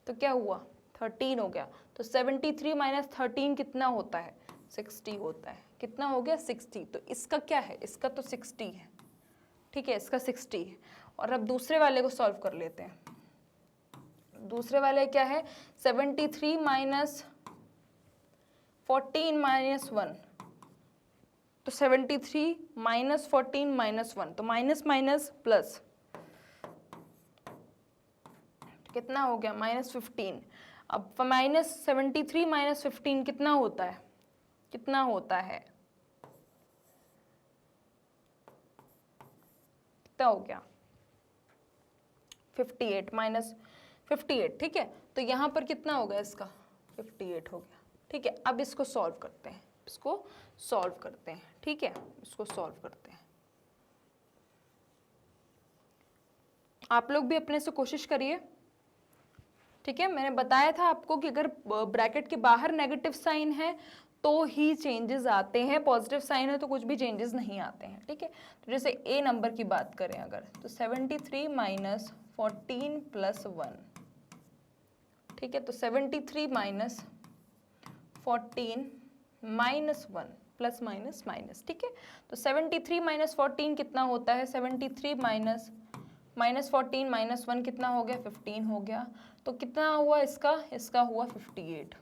तो क्या हुआ, 13 हो गया। तो 73 - 13 कितना होता है, 60 होता है। कितना हो गया, 60। तो इसका क्या है, इसका तो 60 है, ठीक है, इसका 60 है। और अब दूसरे वाले को सॉल्व कर लेते हैं। दूसरे वाले क्या है, 73 - 14 - 1, तो 73 - 14 - 1, तो माइनस माइनस प्लस, कितना हो गया, -15। अब -73 - 15 कितना होता है, कितना होता है, कितना हो गया, 58 - 58, ठीक है। तो यहाँ पर कितना हो गया, इसका 58 हो गया, ठीक है। अब इसको सॉल्व करते हैं, इसको सॉल्व करते हैं, ठीक है, इसको सॉल्व करते हैं। आप लोग भी अपने से कोशिश करिए, ठीक है। मैंने बताया था आपको कि अगर ब्रैकेट के बाहर नेगेटिव साइन है तो ही चेंजेस आते हैं, पॉजिटिव साइन है तो कुछ भी चेंजेस नहीं आते हैं, ठीक है। तो जैसे ए नंबर की बात करें अगर, तो 73 माइनस 14 प्लस 1, ठीक है। तो 73 minus 14 minus 1 plus minus minus, ठीक है। तो 73 माइनस 14 कितना होता है, 73 माइनस 14 माइनस 1 कितना हो गया, 15 हो गया। तो कितना हुआ इसका हुआ 58।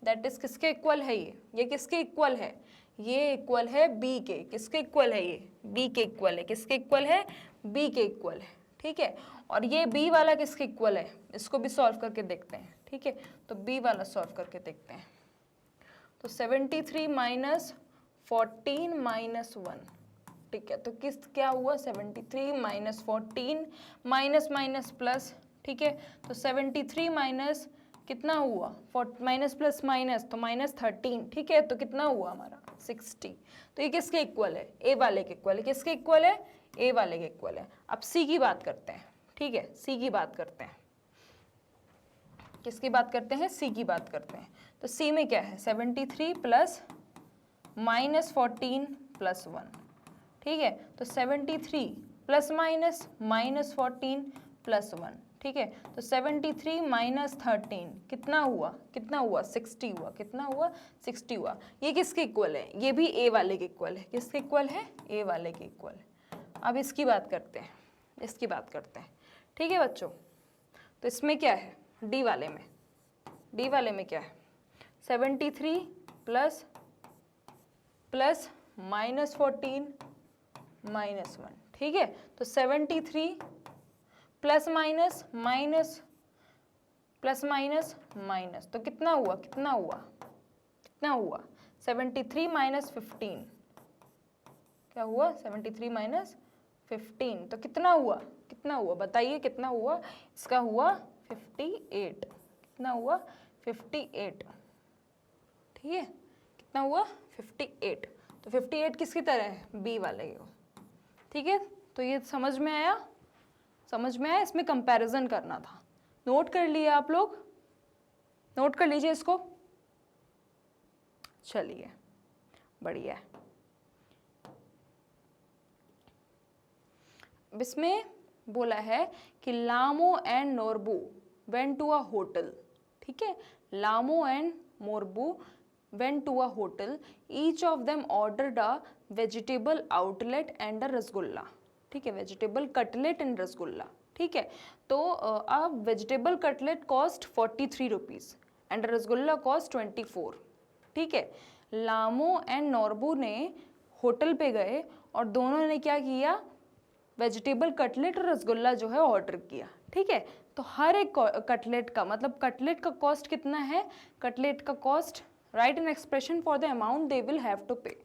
दैट इज किसके इक्वल है ये किसके इक्वल है, ये इक्वल है बी के। किसके इक्वल है ये, बी के इक्वल है। किसके इक्वल है, बी के इक्वल है, ठीक है। और ये बी वाला किसके इक्वल है, इसको भी सॉल्व करके देखते हैं, ठीक है। तो बी वाला सॉल्व करके देखते हैं। तो 73 माइनस 14 माइनस 1, ठीक है। तो क्या हुआ, 73 माइनस 14 माइनस माइनस प्लस, ठीक है। तो 73 माइनस कितना हुआ, माइनस प्लस माइनस तो माइनस 13, ठीक है। तो कितना हुआ हमारा 60। तो ये किसके इक्वल है, ए वाले के इक्वल है। किसके इक्वल है, ए वाले के इक्वल है। अब सी की बात करते हैं, ठीक है। सी की बात करते हैं, किसकी बात करते हैं, सी की बात करते हैं। तो सी में क्या है, 73 प्लस माइनस 14 प्लस 1, ठीक है। तो 73 प्लस माइनस माइनस 14 प्लस 1, ठीक है। तो 73 माइनस 13 कितना हुआ 60 हुआ। कितना हुआ, 60 हुआ। ये किसके इक्वल है, ये भी ए वाले के इक्वल है। किसके इक्वल है, ए वाले के इक्वल है। अब इसकी बात करते हैं, इसकी बात करते हैं, ठीक है बच्चों। तो इसमें क्या है, डी वाले में क्या है, 73 प्लस माइनस 14 माइनस 1, ठीक है। तो 73 plus minus minus plus minus minus, तो कितना हुआ 73 माइनस 15, क्या हुआ, 73 माइनस 15, तो कितना हुआ बताइए, कितना हुआ, इसका हुआ 58। कितना हुआ, 58, ठीक है। कितना हुआ, 58। तो 58 किसकी तरह है, बी वाले को, ठीक है। तो ये समझ में आया, इसमें कंपैरिजन करना था। नोट कर लिया आप लोग, नोट कर लीजिए इसको, चलिए बढ़िया है। इसमें बोला है कि Lamo and Norbu went to a hotel, ठीक है। Lamo and Norbu went to a hotel. Each of them ordered a vegetable outlet and a rasgulla, ठीक है। वेजिटेबल कटलेट एंड रसगुल्ला, ठीक है। तो a vegetable cutlet cost 43 rupees and rasgulla cost 24, ठीक है। लामो एंड नॉर्बू ने होटल पे गए और दोनों ने क्या किया, वेजिटेबल कटलेट और रसगुल्ला जो है ऑर्डर किया, ठीक है। तो हर एक कटलेट का मतलब कटलेट का कॉस्ट कितना है, कटलेट का cost, write an expression for the amount they will have to pay,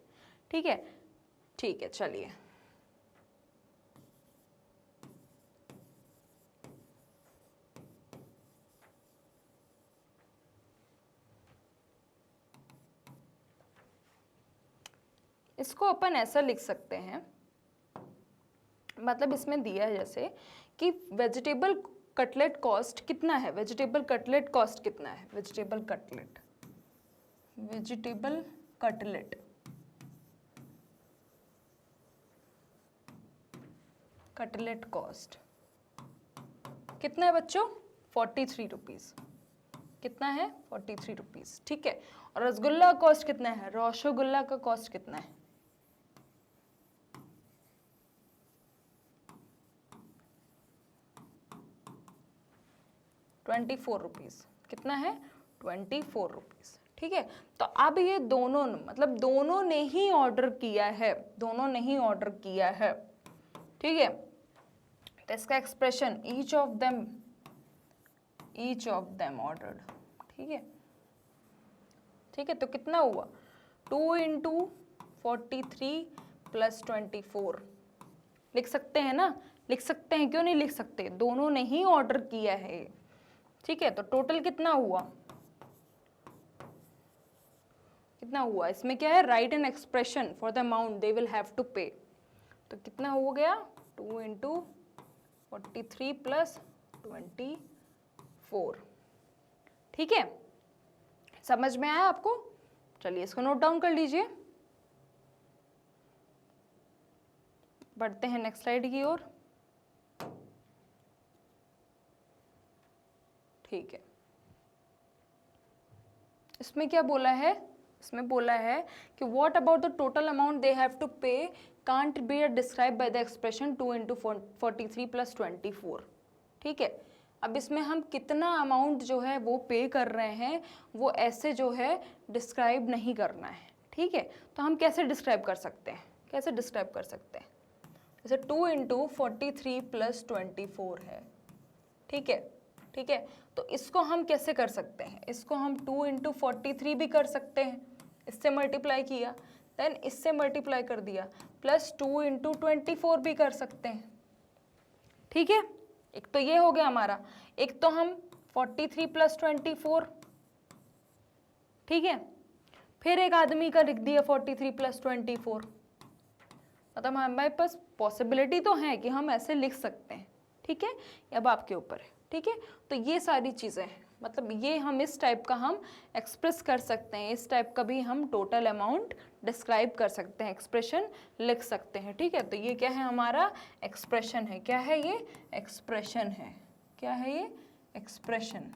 ठीक है। ठीक है, चलिए इसको अपन ऐसा लिख सकते हैं, मतलब इसमें दिया है जैसे कि वेजिटेबल कटलेट कॉस्ट कितना है, वेजिटेबल कटलेट कॉस्ट कितना है, वेजिटेबल कटलेट कॉस्ट कितना है बच्चों, 43 रुपीज़। कितना है, 43 रुपीज़, ठीक है। और रसगुल्ला कॉस्ट कितना है, रसगुल्ला का कॉस्ट कितना है, ₹24। कितना है, 24 रुपीज़, ठीक है। तो अब ये दोनों मतलब दोनों ने ही ऑर्डर किया है, ठीक है। तो इसका expression each of them ordered, ठीक है। तो कितना हुआ, 2 × 43 + 24 लिख सकते हैं ना, लिख सकते हैं, क्यों नहीं लिख सकते, दोनों ने ही ऑर्डर किया है, ठीक है। तो टोटल कितना हुआ, इसमें क्या है, write an expression for the amount they will have to pay. तो कितना हो गया, 2 × 43 + 24, ठीक है। समझ में आया आपको, चलिए इसको नोट डाउन कर लीजिए। बढ़ते हैं नेक्स्ट स्लाइड की ओर। ठीक है, इसमें क्या बोला है, इसमें बोला है कि what about the total amount they have to pay can't be describe by the expression 2 × 43 + 24। ठीक है, अब इसमें हम कितना अमाउंट जो है वो पे कर रहे हैं वो ऐसे जो है डिस्क्राइब नहीं करना है। ठीक है, तो हम कैसे डिस्क्राइब कर सकते हैं, कैसे डिस्क्राइब कर सकते हैं, जैसे 2 × 43 + 24 है। ठीक है, ठीक है, तो इसको हम कैसे कर सकते हैं, इसको हम 2 × 43 भी कर सकते हैं, इससे मल्टीप्लाई किया, देन इससे मल्टीप्लाई कर दिया, प्लस 2 × 24 भी कर सकते हैं। ठीक है, एक तो ये हो गया हमारा, एक तो हम 43 + 24, ठीक है, फिर एक आदमी का लिख दिया 43 + 24। मतलब हमारे पास पॉसिबिलिटी तो है कि हम ऐसे लिख सकते हैं। ठीक है, अब आपके ऊपर है। ठीक है, तो ये सारी चीज़ें हैं, मतलब ये हम इस टाइप का हम एक्सप्रेस कर सकते हैं, इस टाइप का भी हम टोटल अमाउंट डिस्क्राइब कर सकते हैं, एक्सप्रेशन लिख सकते हैं। ठीक है, तो ये क्या है, हमारा एक्सप्रेशन है। क्या है ये, एक्सप्रेशन है। क्या है ये, एक्सप्रेशन।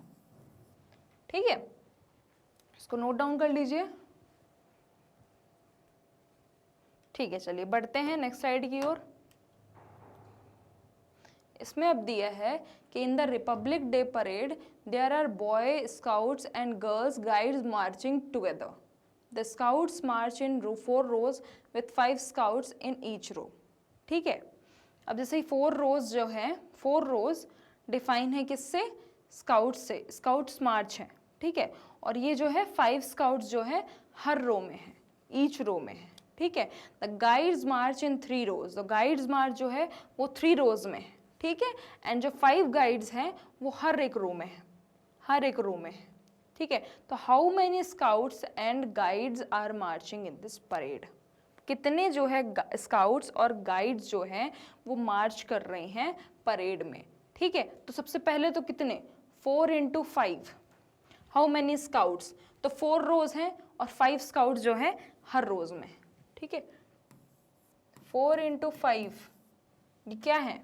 ठीक है, इसको नोट डाउन कर लीजिए। ठीक है, चलिए बढ़ते हैं नेक्स्ट स्लाइड की ओर। इसमें अब दिया है कि in the Republic Day parade there are boy scouts and girls guides marching together. The scouts march in 4 rows with 5 scouts in each row. ठीक है, अब जैसे 4 rows जो है, 4 rows डिफाइन है किससे, स्काउट्स से, स्काउट्स मार्च है। ठीक है, और ये जो है 5 स्काउट्स जो है हर रो में है, ईच रो में है। ठीक है, the guides march in 3 rows, the guides march जो है वो 3 rows में है। ठीक है, एंड जो 5 गाइड्स हैं वो हर एक रो में है, हर एक रो में है। ठीक है, तो how many scouts and guides are marching in this parade, कितने जो है स्काउट्स और गाइड्स जो हैं वो मार्च कर रहे हैं परेड में। ठीक है, तो सबसे पहले तो कितने, 4 × 5, हाउ मेनी स्काउट्स, तो 4 rows हैं और 5 स्काउट्स जो है हर रोज में। ठीक है, 4 × 5 ये क्या है,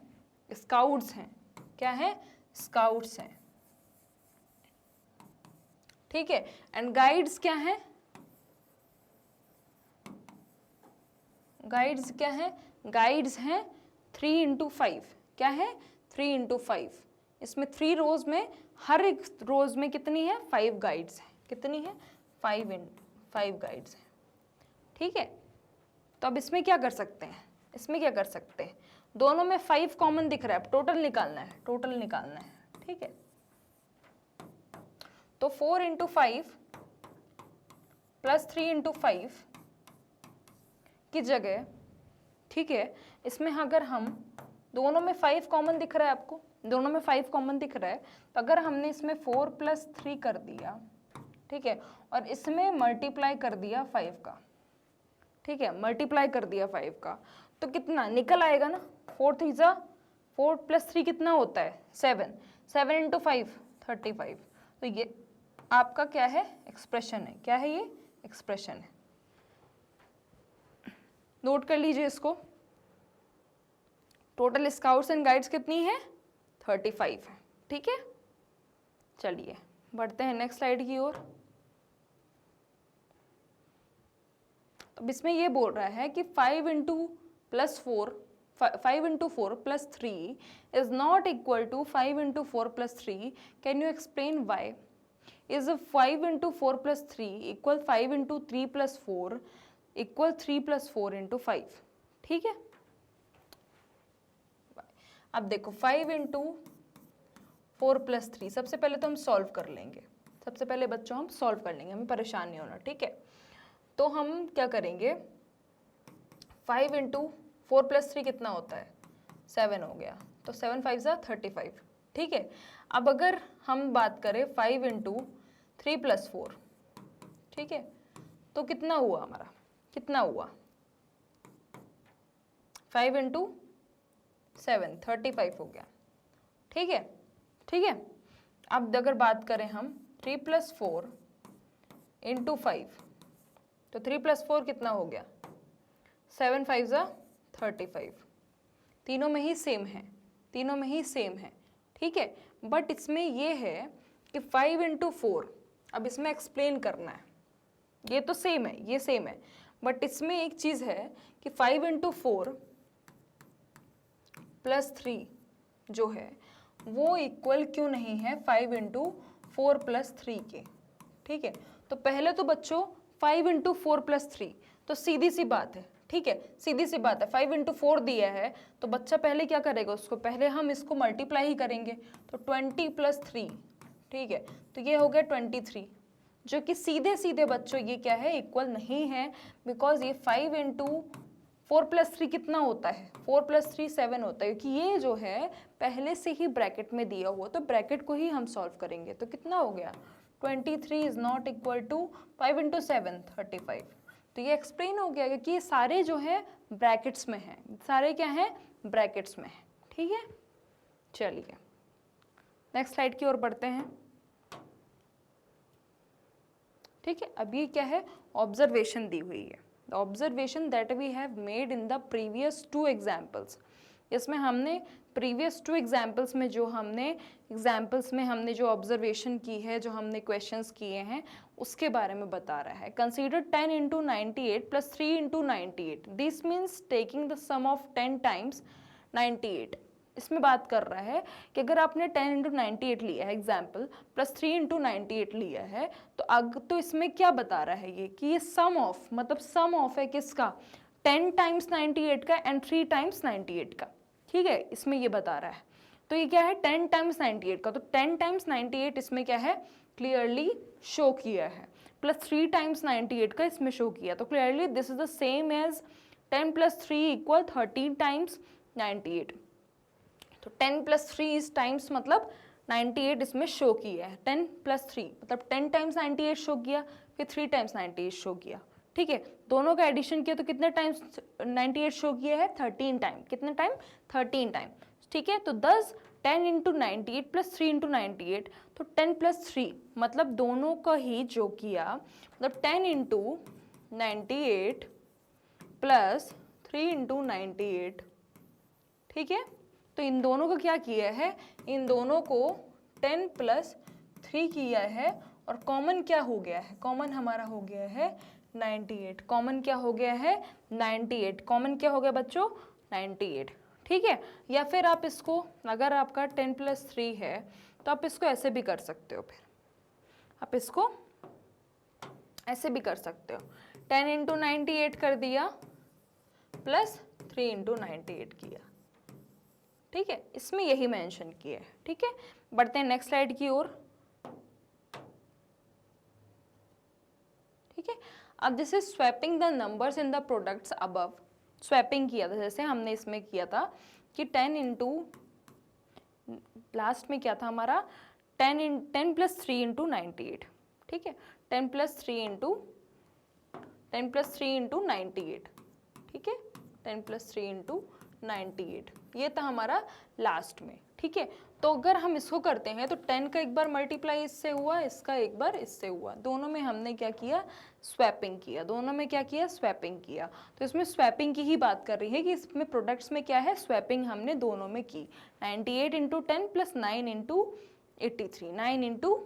स्काउट्स हैं। क्या है, स्काउट्स हैं। ठीक है, एंड गाइड्स क्या है, गाइड्स क्या है, गाइड्स हैं 3 × 5। क्या है, 3 × 5। इसमें 3 rows में हर एक रोज में कितनी है, 5 गाइड्स हैं। कितनी है, 5 गाइड्स हैं। ठीक है, तो अब इसमें क्या कर सकते हैं, इसमें क्या कर सकते हैं, दोनों में 5 कॉमन दिख रहा है, टोटल निकालना है, टोटल निकालना है। ठीक है, तो 4 × 5 प्लस 3 × 5 की जगह, ठीक है, इसमें अगर हम दोनों में 5 कॉमन दिख रहा है, आपको दोनों में 5 कॉमन दिख रहा है, तो अगर हमने इसमें 4 + 3 कर दिया, ठीक है, और इसमें मल्टीप्लाई कर दिया 5 का, ठीक है, मल्टीप्लाई कर दिया 5 का, तो कितना निकल आएगा ना, 4 × 3 4 + 3 कितना होता है, 7 × 5 35। तो ये आपका क्या है, एक्सप्रेशन है। क्या है ये, एक्सप्रेशन है। नोट कर लीजिए इसको। टोटल स्काउट्स एंड गाइड्स कितनी है, 35 है। ठीक है, चलिए बढ़ते हैं नेक्स्ट स्लाइड की ओर। अब इसमें ये बोल रहा है कि 5 × 4 + 3 is not equal to 5 × 4 + 3. Can you explain why? Is 5 × 4 + 3 equal 5 × 3 + 4 equal 3 + 4 × 5. ठीक है, अब देखो 5 × 4 + 3, सबसे पहले तो हम सॉल्व कर लेंगे, सबसे पहले बच्चों हम सॉल्व कर लेंगे, हमें परेशान नहीं होना। ठीक है, तो हम क्या करेंगे, 5 × 4 + 3 कितना होता है, 7 हो गया, तो 7 × 5 = 35। ठीक है, अब अगर हम बात करें 5 × 3 + 4, ठीक है, तो कितना हुआ हमारा, कितना हुआ, 5 × 7 35 हो गया। ठीक है, ठीक है, अब अगर बात करें हम 3 + 4 × 5, तो 3 + 4 कितना हो गया, 7 5 ज़ा 35। तीनों में ही सेम है, तीनों में ही सेम है, ठीक है। बट इसमें ये है कि 5 × 4, अब इसमें एक्सप्लेन करना है, ये तो सेम है, ये सेम है, बट इसमें एक चीज़ है कि 5 × 4 + 3 जो है वो इक्वल क्यों नहीं है 5 × 4 + 3 के, ठीक है। तो पहले तो बच्चों 5 × 4 + 3 तो सीधी सी बात है, ठीक है, सीधी सी बात है। 5 × 4 दिया है तो बच्चा पहले क्या करेगा, उसको पहले हम इसको मल्टीप्लाई ही करेंगे, तो 20 + 3, ठीक है, तो ये हो गया 23, जो कि सीधे सीधे बच्चों ये क्या है, इक्वल नहीं है, बिकॉज ये 5 × 4 + 3 कितना होता है, 4 + 3 7 होता है, क्योंकि ये जो है पहले से ही ब्रैकेट में दिया हुआ, तो ब्रैकेट को ही हम सॉल्व करेंगे। तो कितना हो गया, 23 इज नॉट इक्वल टू 5 × 7 35। तो ये एक्सप्लेन हो गया क्योंकि ये सारे जो है ब्रैकेट्स में हैं, सारे क्या हैं, ब्रैकेट्स में हैं, ठीक है। चलिए नेक्स्ट स्लाइड की ओर बढ़ते हैं, ठीक है। अब ये क्या है, ऑब्जर्वेशन दी हुई है, the observation that we have made in the previous 2 examples. इसमें हमने प्रीवियस 2 एग्जाम्पल्स में जो हमने जो ऑब्जर्वेशन की है, जो हमने क्वेश्चंस किए हैं, उसके बारे में बता रहा है। Consider 10 × 98 + 3 × 98, this means taking the sum of 10 times 98। इसमें बात कर रहा है कि अगर आपने 10 × 98 लिया है एग्जाम्पल, प्लस 3 × 98 लिया है, तो इसमें क्या बता रहा है ये कि ये सम ऑफ, मतलब सम ऑफ है किसका, 10 टाइम्स 98 का एंड 3 टाइम्स 98 का, ठीक है, इसमें ये बता रहा है। तो ये क्या है, 10 टाइम्स 98 का, तो 10 टाइम्स 98 इसमें क्या है, क्लियरली शो किया है, प्लस 3 टाइम्स 98 का इसमें शो किया, तो clearly this is the same as 10 + 3 = 13 times 98। तो 10 + 3 इस टाइम्स मतलब 98 इसमें शो किया है, 10 + 3 मतलब 10 टाइम्स 98 शो किया, फिर 3 टाइम्स 98 शो किया, ठीक है। दोनों का एडिशन किया तो कितने टाइम्स 98 शो किया है, 13 टाइम, कितने टाइम, 13 टाइम, ठीक है। तो 10 10 × 98 + 3 × 98, तो 10 + 3 मतलब दोनों का ही जो किया, मतलब 10 × 98 + 3 × 98, ठीक है। तो इन दोनों को क्या किया है, इन दोनों को 10 + 3 किया है, और कॉमन क्या हो गया है, कॉमन हमारा हो गया है 98, कॉमन क्या हो गया है 98, कॉमन क्या हो गया बच्चों 98, ठीक है। या फिर आप इसको, अगर आपका 10 + 3 है तो आप इसको ऐसे भी कर सकते हो, फिर आप इसको ऐसे भी कर सकते हो, 10 × 98 कर दिया प्लस 3 × 98 किया, ठीक है, इसमें यही मेंशन किया है, ठीक है। बढ़ते हैं नेक्स्ट स्लाइड की ओर, ठीक है। अब this is swapping the numbers in the products above, swapping किया था जैसे हमने इसमें किया था कि 10 × लास्ट में क्या था हमारा 10 + 3 × 98, ठीक है, 10 + 3 × 98, ठीक है, 10 + 3 × 98, ये था हमारा लास्ट में, ठीक है। तो अगर हम इसको करते हैं तो 10 का एक बार मल्टीप्लाई इससे हुआ, इसका एक बार इससे हुआ, दोनों में हमने क्या किया, स्वैपिंग किया, दोनों में क्या किया, स्वैपिंग किया। तो इसमें स्वैपिंग की ही बात कर रही है कि इसमें प्रोडक्ट्स में क्या है, स्वैपिंग हमने दोनों में की, 98 × 10 + 9 × 83, 9 ×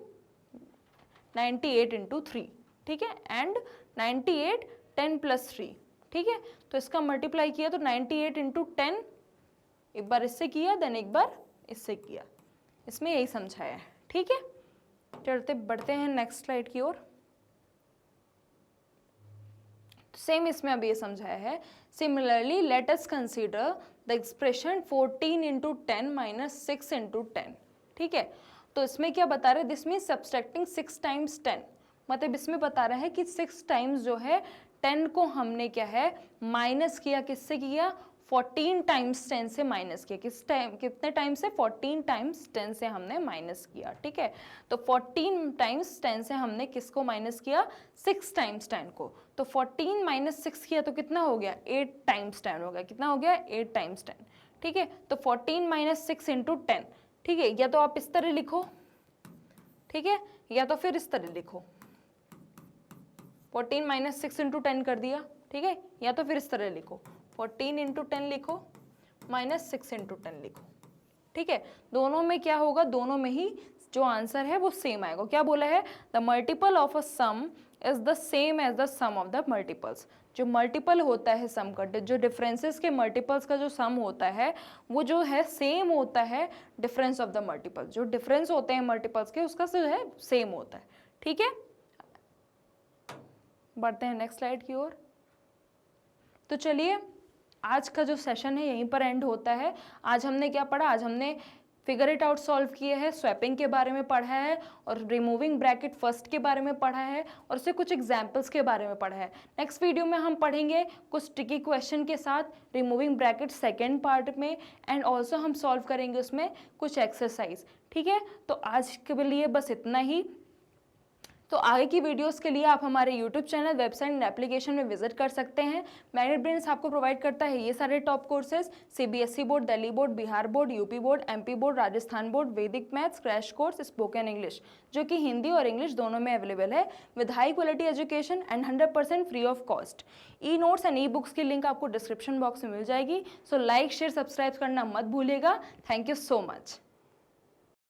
98 × 3, ठीक है, एंड 98 10 + 3, ठीक है। तो इसका मल्टीप्लाई किया तो 98 × 10, एक बार इससे किया देन एक बार इससे किया, इसमें यही समझाया है, ठीक है। चलते बढ़ते हैं नेक्स्ट स्लाइड की ओर, सेम इसमें अभी ये समझाया है। Similarly let us consider the expression 14 × 10 - 6 × 10, ठीक है। तो इसमें क्या बता रहे हैं, दिस मीन्स सब्सट्रैक्टिंग 6 टाइम्स 10, मतलब इसमें बता रहा है कि 6 टाइम्स जो है 10 को हमने क्या है माइनस किया, किससे किया, 14 टाइम्स 10 से माइनस किया, कितने टाइम से, 14 टाइम्स 10 से हमने माइनस किया, ठीक है। तो 14 टाइम्स 10 से हमने किसको माइनस किया, 6 टाइम्स 10 को, तो 14 - 6 किया तो कितना हो गया, 8 टाइम्स 10 हो गया, कितना हो गया, 8 टाइम्स 10, ठीक है। तो 14 - 6 × 10, ठीक है, या तो आप इस तरह लिखो, ठीक है, या तो फिर इस तरह लिखो, 14 माइनस 6 इंटू 10 कर दिया, ठीक है, या तो फिर इस तरह लिखो 14 इंटू 10 लिखो माइनस 6 इंटू 10 लिखो, ठीक है। दोनों में क्या होगा, दोनों में ही जो आंसर है वो सेम आएगा। क्या बोला है, the multiple of a sum is the same as the sum of the multiples. जो मल्टीपल होता है सम का, जो डिफरेंसेस के मल्टीपल्स का जो सम होता है वो जो है सेम होता है डिफरेंस ऑफ द मल्टीपल्स। जो डिफरेंस होते हैं मल्टीपल्स के उसका जो है सेम होता है, ठीक है। बढ़ते हैं नेक्स्ट स्लाइड की ओर। तो चलिए आज का जो सेशन है यहीं पर एंड होता है। आज हमने क्या पढ़ा, आज हमने फिगर इट आउट सॉल्व किए हैं, स्वैपिंग के बारे में पढ़ा है और रिमूविंग ब्रैकेट फर्स्ट के बारे में पढ़ा है और उससे कुछ एग्जाम्पल्स के बारे में पढ़ा है। नेक्स्ट वीडियो में हम पढ़ेंगे कुछ ट्रिकी क्वेश्चन के साथ रिमूविंग ब्रैकेट सेकेंड पार्ट में, एंड ऑल्सो हम सॉल्व करेंगे उसमें कुछ एक्सरसाइज, ठीक है। तो आज के लिए बस इतना ही। तो आगे की वीडियोस के लिए आप हमारे YouTube channel, website and application में विजिट कर सकते हैं। मैग्नेट ब्रेन्स आपको प्रोवाइड करता है ये सारे top courses, CBSE board, Delhi board, Bihar board, UP board, MP board, Rajasthan board, Vedic maths, crash course, spoken English, जो कि हिंदी और इंग्लिश दोनों में अवेलेबल है with high quality education and 100% free of cost. E notes and e books की लिंक आपको डिस्क्रिप्शन बॉक्स में मिल जाएगी। सो लाइक, शेयर, सब्सक्राइब करना मत भूलिएगा। Thank you so much.